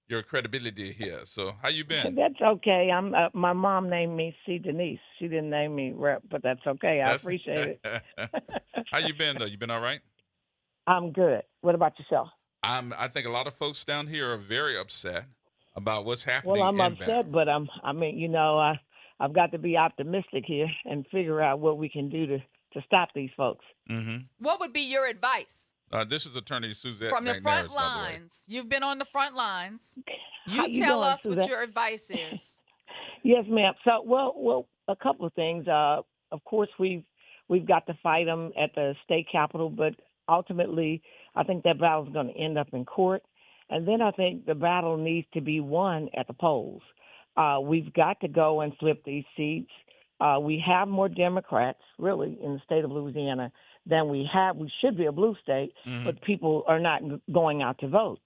your credibility here. So how you been? That's okay. I'm my mom named me C. Denise. She didn't name me Rep, but that's okay. I appreciate it. How you been though? You been all right? I'm good. What about yourself? I think a lot of folks down here are very upset about what's happening. Well, I'm upset, but I've got to be optimistic here and figure out what we can do to stop these folks. Mm-hmm. What would be your advice? This is Attorney Suzette from the McNair's, front lines. You've been on the front lines. How You you tell doing, us what Suzette? your advice is. Yes, ma'am. So, well, a couple of things. Of course, we've got to fight them at the state capitol, but ultimately, I think that battle is going to end up in court. And then I think the battle needs to be won at the polls. We've got to go and flip these seats. We have more Democrats, really, in the state of Louisiana than we have. We should be a blue state, but people are not going out to vote.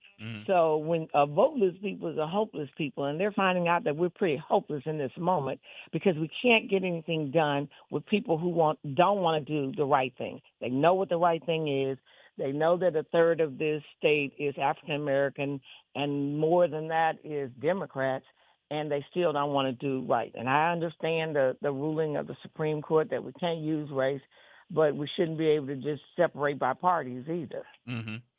So when voteless people are hopeless people, and they're finding out that we're pretty hopeless in this moment because we can't get anything done with people who don't want to do the right thing. They know what the right thing is. They know that a third of this state is African American, and more than that is Democrats, and they still don't want to do right. And I understand the ruling of the Supreme Court that we can't use race, but we shouldn't be able to just separate by parties either.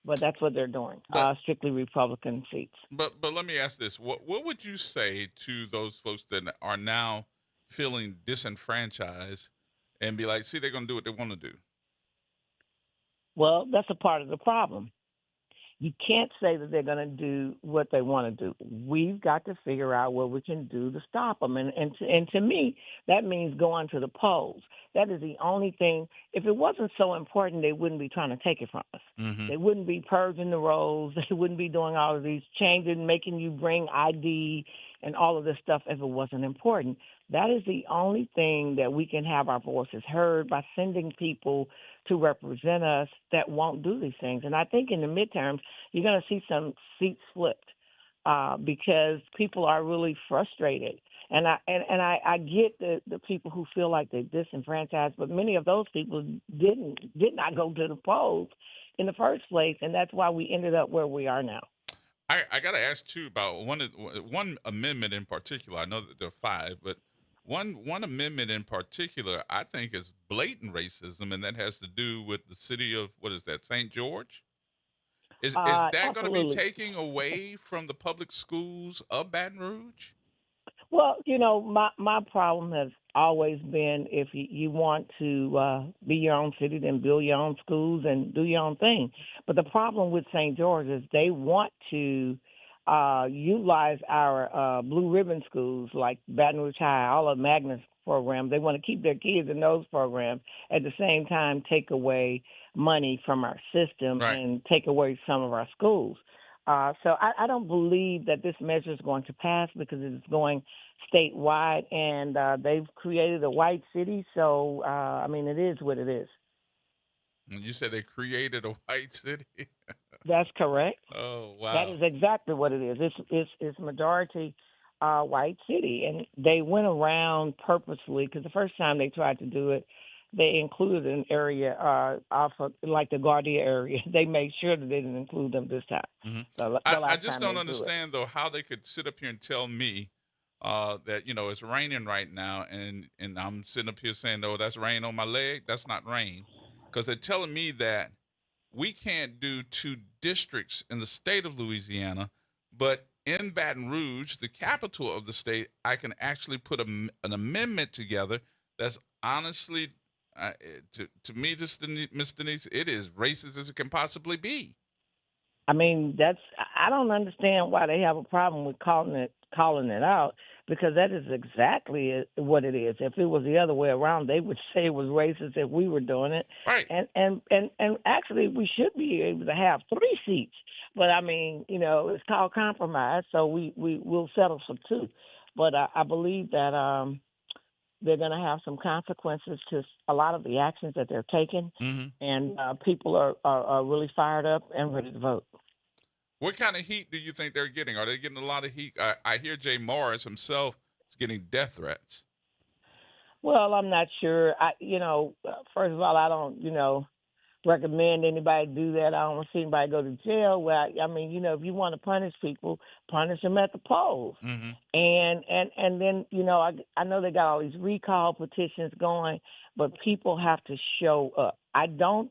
But that's what they're doing, strictly Republican seats. But let me ask this: what would you say to those folks that are now feeling disenfranchised and be like, see, they're going to do what they want to do? Well, that's a part of the problem. You can't say that they're going to do what they want to do. We've got to figure out what we can do to stop them. And to me, that means going to the polls. That is the only thing. If it wasn't so important, they wouldn't be trying to take it from us. They wouldn't be purging the rolls. They wouldn't be doing all of these changes, making you bring ID and all of this stuff if it wasn't important. That is the only thing that we can have our voices heard by sending people to represent us that won't do these things. And I think in the midterms, you're going to see some seats flipped because people are really frustrated. And I get the people who feel like they're disenfranchised, but many of those people did not go to the polls in the first place, and that's why we ended up where we are now. I got to ask too about one amendment in particular. I know that there are 5, but one amendment in particular I think is blatant racism, and that has to do with the city of, what is that, St. George? Is that going to be taking away from the public schools of Baton Rouge? Well, my problem has always been if you want to be your own city, then build your own schools and do your own thing. But the problem with St. George is they want to utilize our blue ribbon schools like Baton Rouge High, all of Magnus programs. They want to keep their kids in those programs, at the same time take away money from our system and take away some of our schools. So I don't believe that this measure is going to pass because it's going statewide, and they've created a white city. So, it is what it is. And you said they created a white city? That's correct. Oh, wow. That is exactly what it is. It's majority white city, and they went around purposely because the first time they tried to do it, they included an area off of like the Guardia area. They made sure that they didn't include them this time. I just don't understand, though, how they could sit up here and tell me that, it's raining right now, and I'm sitting up here saying, oh, that's rain on my leg. That's not rain. Because they're telling me that we can't do 2 districts in the state of Louisiana, but in Baton Rouge, the capital of the state, I can actually put an amendment together that's honestly, to me, Ms. Denise, it is racist as it can possibly be. I don't understand why they have a problem with calling it out, because that is exactly what it is. If it was the other way around, they would say it was racist if we were doing it. Right. And actually, we should be able to have 3 seats. But it's called compromise, so we'll settle for 2. But I believe that they're going to have some consequences to a lot of the actions that they're taking, and people are really fired up and ready to vote. What kind of heat do you think they're getting? Are they getting a lot of heat? I hear Jay Morris himself is getting death threats. Well, I'm not sure. First of all, I don't, recommend anybody do that. I don't want to see anybody go to jail. Well, if you want to punish people, punish them at the polls. And then, I know they got all these recall petitions going, but people have to show up. I don't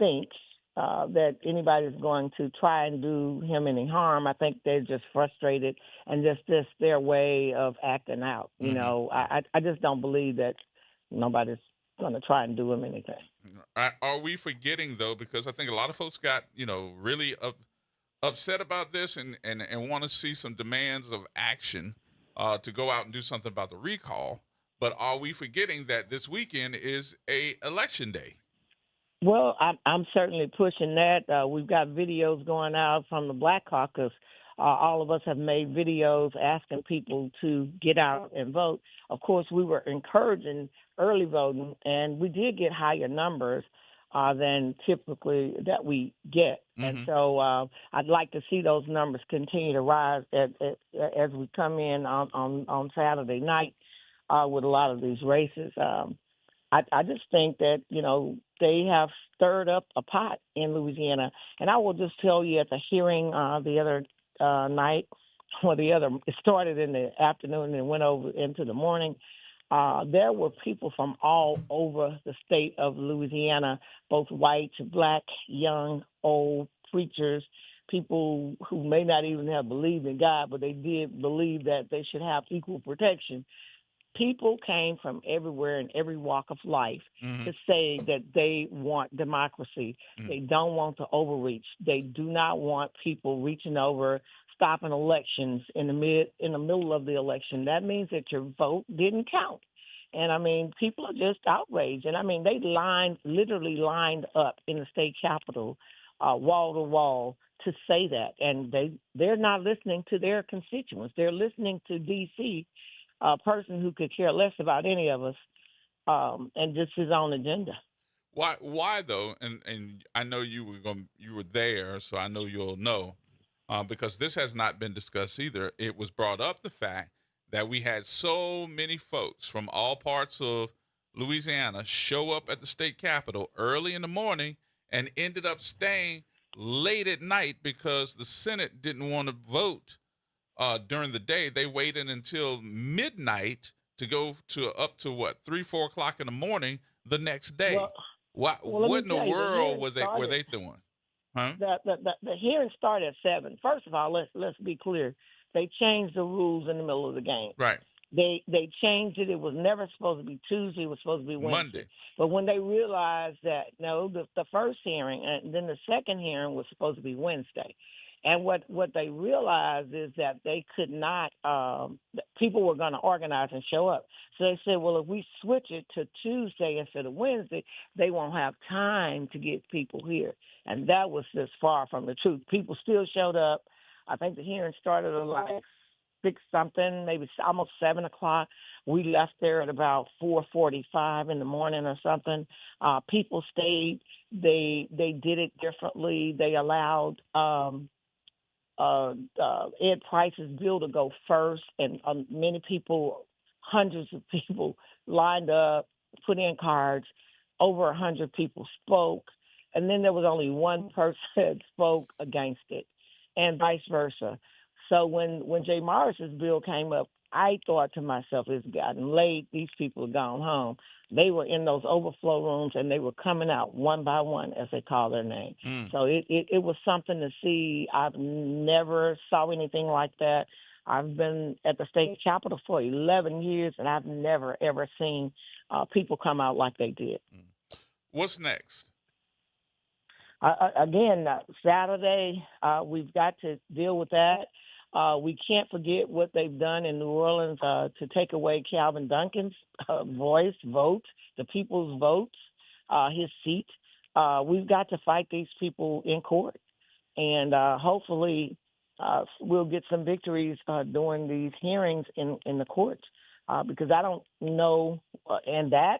think that anybody's going to try and do him any harm. I think they're just frustrated and just their way of acting out. I just don't believe that nobody's going to try and do him anything. Are we forgetting, though, because I think a lot of folks got, really upset about this and want to see some demands of action to go out and do something about the recall. But are we forgetting that this weekend is a election day? Well, I'm certainly pushing that. We've got videos going out from the Black Caucus. All of us have made videos asking people to get out and vote. Of course, we were encouraging early voting, and we did get higher numbers. than typically that we get. And so I'd like to see those numbers continue to rise as we come in on Saturday night with a lot of these races. I just think that, they have stirred up a pot in Louisiana. And I will just tell you at the hearing the other night, it started in the afternoon and went over into the morning. There were people from all over the state of Louisiana, both white, black, young, old, preachers, people who may not even have believed in God, but they did believe that they should have equal protection. People came from everywhere in every walk of life to say that they want democracy. They don't want to overreach. They do not want people reaching over, stopping elections in the middle of the election. That means that your vote didn't count. And people are just outraged. And they literally lined up in the state capitol, wall to wall, to say that. And they're not listening to their constituents. They're listening to D.C., a person who could care less about any of us, and just his own agenda. Why though? And I know you were there, so I know you'll know, because this has not been discussed either. It was brought up, the fact that we had so many folks from all parts of Louisiana show up at the state capitol early in the morning and ended up staying late at night because the Senate didn't want to vote during the day. They waited until midnight to go to up to 3-4 o'clock in the morning the next day. What in the world were they doing? Huh? The hearing started at 7. First of all, let's be clear. They changed the rules in the middle of the game. Right. They changed it. It was never supposed to be Tuesday. It was supposed to be Wednesday. Monday. But when they realized that, the first hearing and then the second hearing was supposed to be Wednesday. And what they realized is that they could not, people were going to organize and show up. So they said, well, if we switch it to Tuesday instead of Wednesday, they won't have time to get people here. And that was just far from the truth. People still showed up. I think the hearing started at like 6-something, maybe almost 7 o'clock. We left there at about 4:45 in the morning or something. People stayed. They did it differently. They allowed Ed Price's bill to go first, and many people, hundreds of people lined up, put in cards. Over 100 people spoke, and then there was only one person that spoke against it, and vice versa. So when Jay Morris's bill came up, I thought to myself, it's gotten late. These people have gone home. They were in those overflow rooms, and they were coming out one by one, as they call their name. So it was something to see. I've never saw anything like that. I've been at the state capitol for 11 years, and I've never, ever seen people come out like they did. What's next? Again, Saturday, we've got to deal with that. We can't forget what they've done in New Orleans to take away Calvin Duncan's vote, the people's votes, his seat. We've got to fight these people in court, and hopefully we'll get some victories during these hearings in the courts, because I don't know, I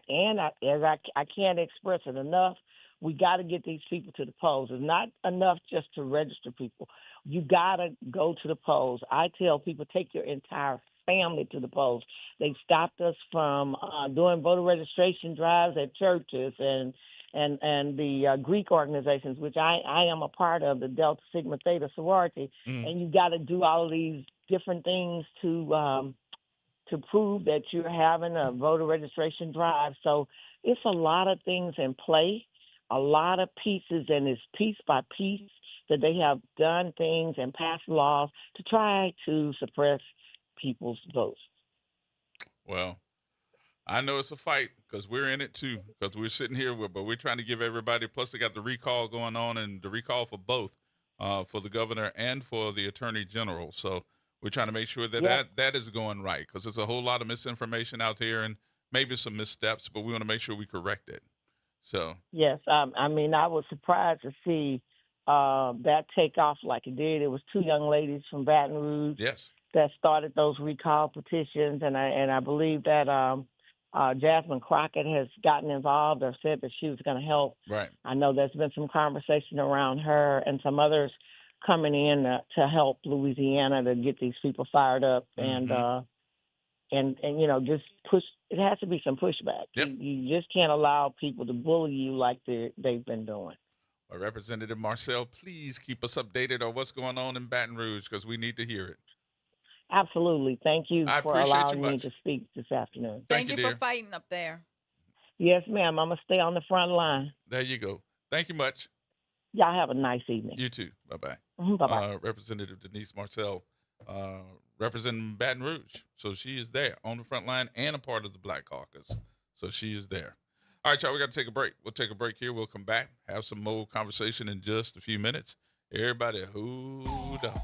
can't express it enough. We got to get these people to the polls. It's not enough just to register people. You got to go to the polls. I tell people, take your entire family to the polls. They've stopped us from doing voter registration drives at churches and the Greek organizations, which I am a part of, the Delta Sigma Theta sorority. And you got to do all of these different things to prove that you're having a voter registration drive. So it's a lot of things in play, a lot of pieces, and it's piece by piece that they have done things and passed laws to try to suppress people's votes. Well, I know it's a fight because we're in it too, because we're sitting here, but we're trying to give everybody, plus they got the recall going on, and the recall for both, for the governor and for the attorney general. So we're trying to make sure that that is going right, because there's a whole lot of misinformation out there and maybe some missteps, but we want to make sure we correct it. So yes, I was surprised to see that take off like it did. It was 2 young ladies from Baton Rouge yes. that started those recall petitions, and I believe that Jasmine Crockett has gotten involved or said that she was going to help. Right. I know there's been some conversation around her and some others coming in to help Louisiana to get these people fired up and just push. It has to be some pushback. Yep. You just can't allow people to bully you like they've been doing. Well, Representative Marcel, please keep us updated on what's going on in Baton Rouge because we need to hear it. Absolutely. Thank you I for appreciate allowing you me much. to speak this afternoon. Thank you for fighting up there. Yes, ma'am. I'm going to stay on the front line. There you go. Thank you much. Y'all have a nice evening. You too. Bye-bye. Bye-bye. Representative Denise Marcel, representing Baton Rouge. So she is there on the front line and a part of the Black Caucus. So she is there. All right, y'all, we got to take a break. We'll take a break here. We'll come back, have some more conversation in just a few minutes. Everybody, hold on.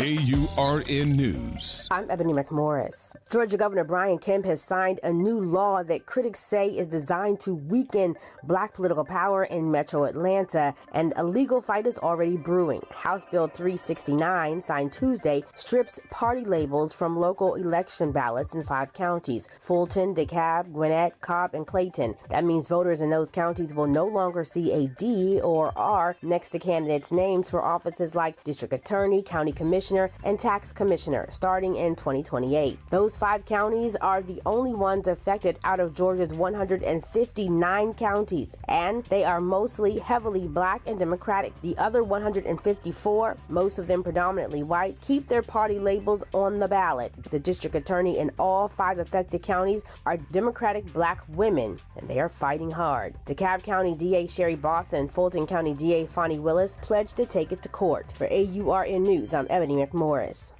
AURN News. I'm Ebony McMorris. Georgia Governor Brian Kemp has signed a new law that critics say is designed to weaken black political power in metro Atlanta, and a legal fight is already brewing. House Bill 369, signed Tuesday, strips party labels from local election ballots in 5 counties: Fulton, DeKalb, Gwinnett, Cobb, and Clayton. That means voters in those counties will no longer see a D or R next to candidates' names for offices like district attorney, county commissioner, and tax commissioner starting in 2028. Those 5 counties are the only ones affected out of Georgia's 159 counties, and they are mostly heavily black and Democratic. The other 154, most of them predominantly white, keep their party labels on the ballot. The district attorney in all 5 affected counties are Democratic black women, and they are fighting hard. DeKalb County DA Sherry Boston and Fulton County DA Fonnie Willis pledged to take it to court. For AURN News, I'm Ebony McMorris.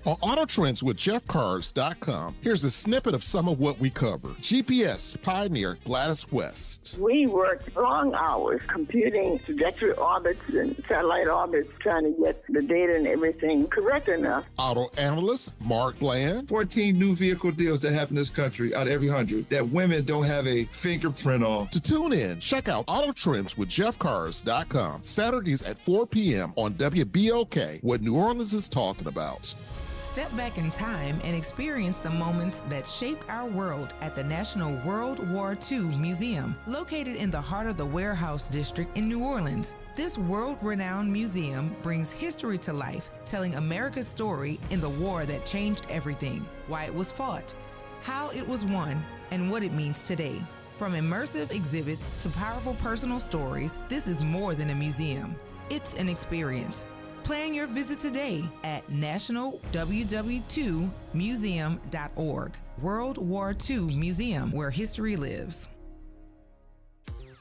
On AutoTrends with JeffCars.com, here's a snippet of some of what we cover. GPS pioneer Gladys West. We worked long hours computing trajectory orbits and satellite orbits, trying to get the data and everything correct enough. Auto analyst Mark Bland. 14 new vehicle deals that happen in this country out of every 100 that women don't have a fingerprint on. To tune in, check out AutoTrends with JeffCars.com, Saturdays at 4 p.m. on WBOK, what New Orleans is talking about. Step back in time and experience the moments that shaped our world at the National World War II Museum, located in the heart of the Warehouse District in New Orleans. This world-renowned museum brings history to life, telling America's story in the war that changed everything, why it was fought, how it was won, and what it means today. From immersive exhibits to powerful personal stories, this is more than a museum. It's an experience. Plan your visit today at nationalww2museum.org. World War II Museum, where history lives.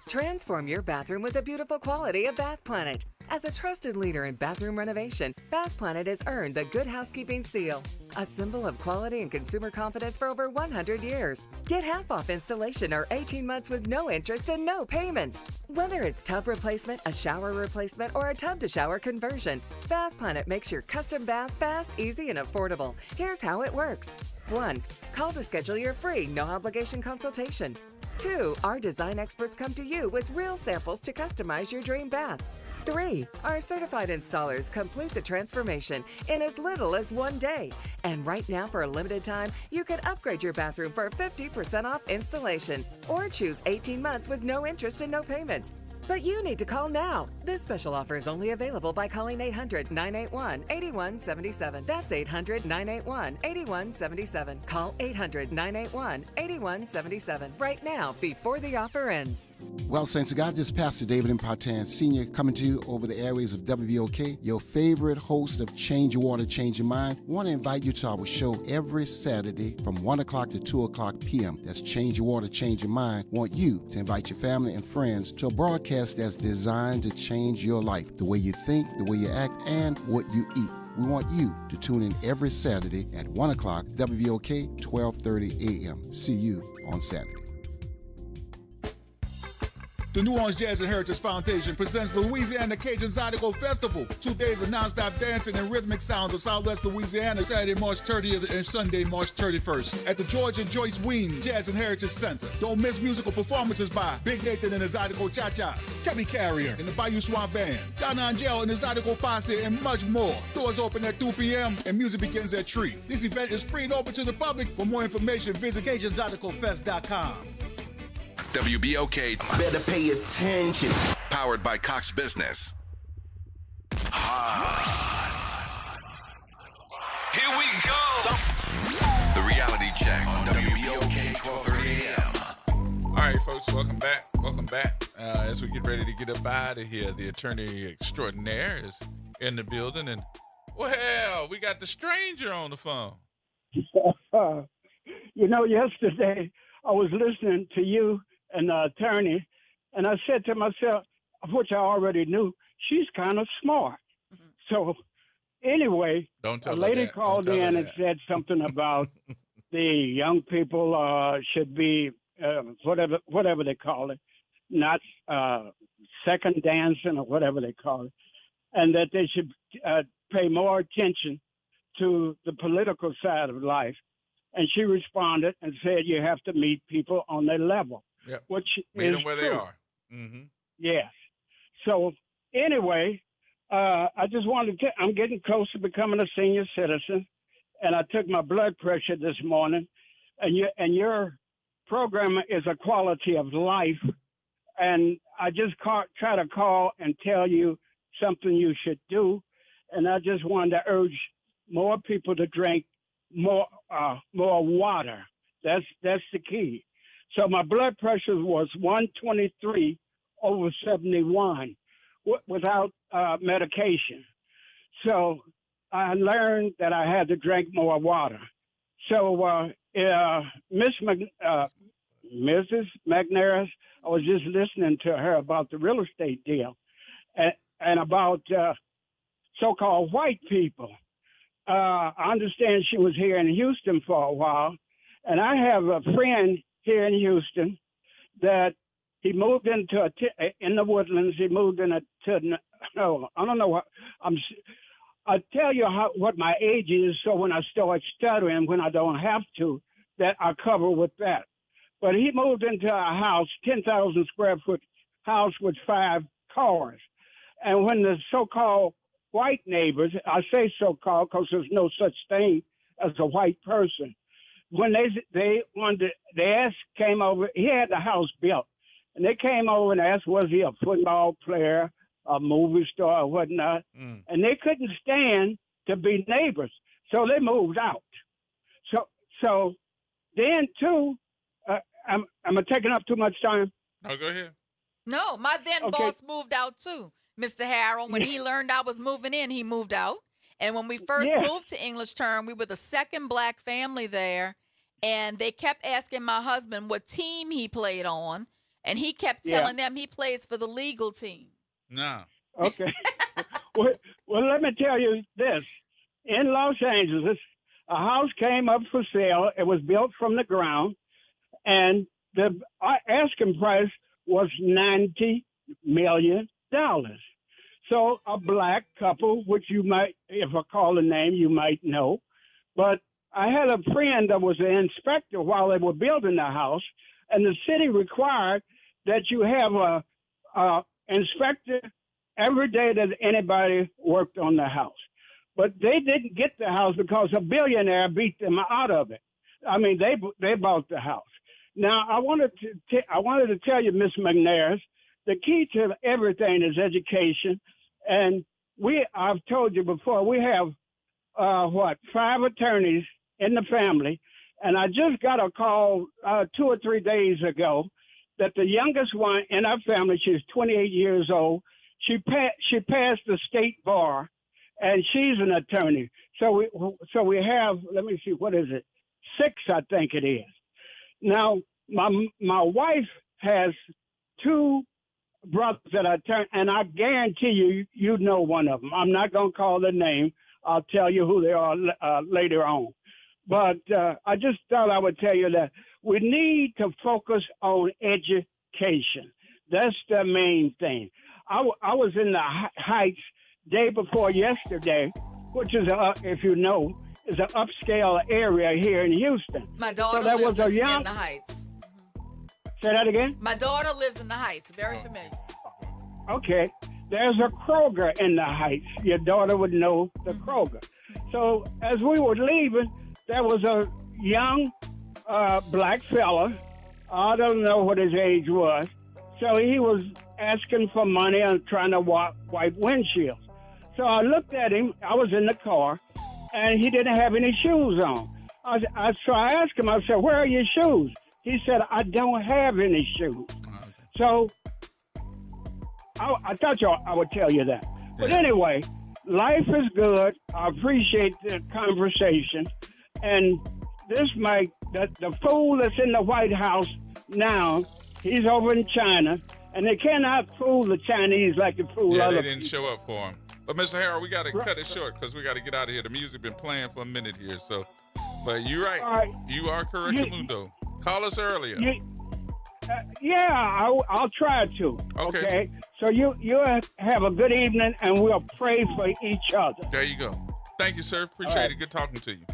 Transform your bathroom with the beautiful quality of Bath Planet. As a trusted leader in bathroom renovation, Bath Planet has earned the Good Housekeeping seal, a symbol of quality and consumer confidence for over 100 years. Get half off installation or 18 months with no interest and no payments. Whether it's tub replacement, a shower replacement, or a tub-to-shower conversion, Bath Planet makes your custom bath fast, easy, and affordable. Here's how it works. 1. Call to schedule your free, no-obligation consultation. 2. Our design experts come to you with real samples to customize your dream bath. 3. Our certified installers complete the transformation in as little as 1 day. And right now, for a limited time, you can upgrade your bathroom for 50% off installation or choose 18 months with no interest and no payments. But you need to call now. This special offer is only available by calling 800-981-8177. That's 800-981-8177. Call 800-981-8177 right now before the offer ends. Well, Saints of God, this is Pastor David Impartan Sr. coming to you over the airways of WBOK, your favorite host of Change Your Water, Change Your Mind. I want to invite you to our show every Saturday from 1 o'clock to 2 o'clock p.m. That's Change Your Water, Change Your Mind. I want you to invite your family and friends to a broadcast that's designed to change your life, the way you think, the way you act, and what you eat. We want you to tune in every Saturday at 1 o'clock, WBOK, 12:30 a.m. See you on Saturday. The New Orleans Jazz and Heritage Foundation presents the Louisiana Cajun Zydeco Festival. 2 days of nonstop dancing and rhythmic sounds of Southwest Louisiana, Saturday, March 30th and Sunday, March 31st at the George and Joyce Ween Jazz and Heritage Center. Don't miss musical performances by Big Nathan and the Zydeco Cha-Chas, Chubby Carrier and the Bayou Swamp Band, Donna Angel and the Zydeco Posse, and much more. Doors open at 2 p.m. and music begins at 3. This event is free and open to the public. For more information, visit CajunZydecofest.com. WBOK. Better pay attention. Powered by Cox Business. Here we go. The reality check on WBOK 1230 AM. All right, folks, welcome back. Welcome back. As we get ready to get up out of here, the attorney extraordinaire is in the building. And, well, we got the stranger on the phone. You know, yesterday I was listening to you and the attorney, and I said to myself, which I already knew, she's kind of smart. Mm-hmm. So anyway, a lady called in and said something about the young people should be whatever they call it, not second dancing or whatever they call it, and that they should pay more attention to the political side of life. And she responded and said, you have to meet people on their level. Yep. Which meet is them where true. they are. Mm-hmm. Yes. So anyway, I just wanted to I'm getting close to becoming a senior citizen, and I took my blood pressure this morning, and your program is a quality of life, and I just try to call and tell you something you should do, and I just wanted to urge more people to drink more water. That's the key. So my blood pressure was 123/71 without medication. So I learned that I had to drink more water. So Mrs. McNair, I was just listening to her about the real estate deal and about so-called white people. I understand she was here in Houston for a while, and I have a friend here in Houston that he moved into in the Woodlands. He moved I don't know what I tell you what my age is, so when I start stuttering, when I don't have to, that I cover with that. But he moved into a house, 10,000 square foot house with 5 cars, and when the so-called white neighbors, I say so-called because there's no such thing as a white person. When they came over, he had the house built, and they came over and asked, was he a football player, a movie star, or whatnot? And they couldn't stand to be neighbors, so they moved out. So then too, am I taking up too much time? No, go ahead. No, my then boss moved out too. Mr. Harrell, when he learned I was moving in, he moved out. And when we first moved to English Term, we were the second black family there. And they kept asking my husband what team he played on. And he kept telling them he plays for the legal team. No. Okay. well, let me tell you this. In Los Angeles, a house came up for sale. It was built from the ground. And the asking price was $90 million. So a black couple, which you might, if I call the name, you might know. But I had a friend that was an inspector while they were building the house, and the city required that you have a inspector every day that anybody worked on the house. But they didn't get the house because a billionaire beat them out of it. I mean, they bought the house. Now, I wanted to tell you, Miss McNair, the key to everything is education. And I've told you before, we have, 5 attorneys in the family. And I just got a call 2 or 3 days ago that the youngest one in our family, she's 28 years old, she passed the state bar, and she's an attorney. So we have, let me see, what is it? 6, I think it is. Now, my wife has 2 brothers that are attorneys, and I guarantee you know one of them. I'm not going to call their name. I'll tell you who they are later on. But I just thought I would tell you that we need to focus on education. That's the main thing. I was in the Heights day before yesterday, which is, if you know, is an upscale area here in Houston. My daughter so that lives was a in young, the Heights. Say that again? My daughter lives in the Heights. Very familiar. Okay. There's a Kroger in the Heights. Your daughter would know the Kroger. So as we were leaving, there was a young black fella. I don't know what his age was. So he was asking for money and trying to wipe windshields. So I looked at him. I was in the car, and he didn't have any shoes on. So I asked him, I said, where are your shoes? He said, I don't have any shoes. So I thought I would tell you that. But anyway, life is good. I appreciate the conversation. And this the fool that's in the White House now, he's over in China, and they cannot fool the Chinese like they fool other they didn't show up for him. But Mr. Harold, we got to cut it short because we got to get out of here. The music been playing for a minute here. So, but you're right. You are correct, Mundo. Call us earlier. I'll try to. Okay. So you have a good evening, and we'll pray for each other. There you go. Thank you, sir. Appreciate it. Good talking to you.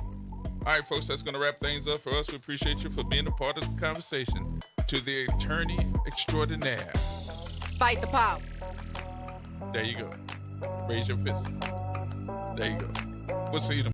All right, folks, that's going to wrap things up for us. We appreciate you for being a part of the conversation. To the attorney extraordinaire. Fight the power. There you go. Raise your fist. There you go. We'll see you tomorrow.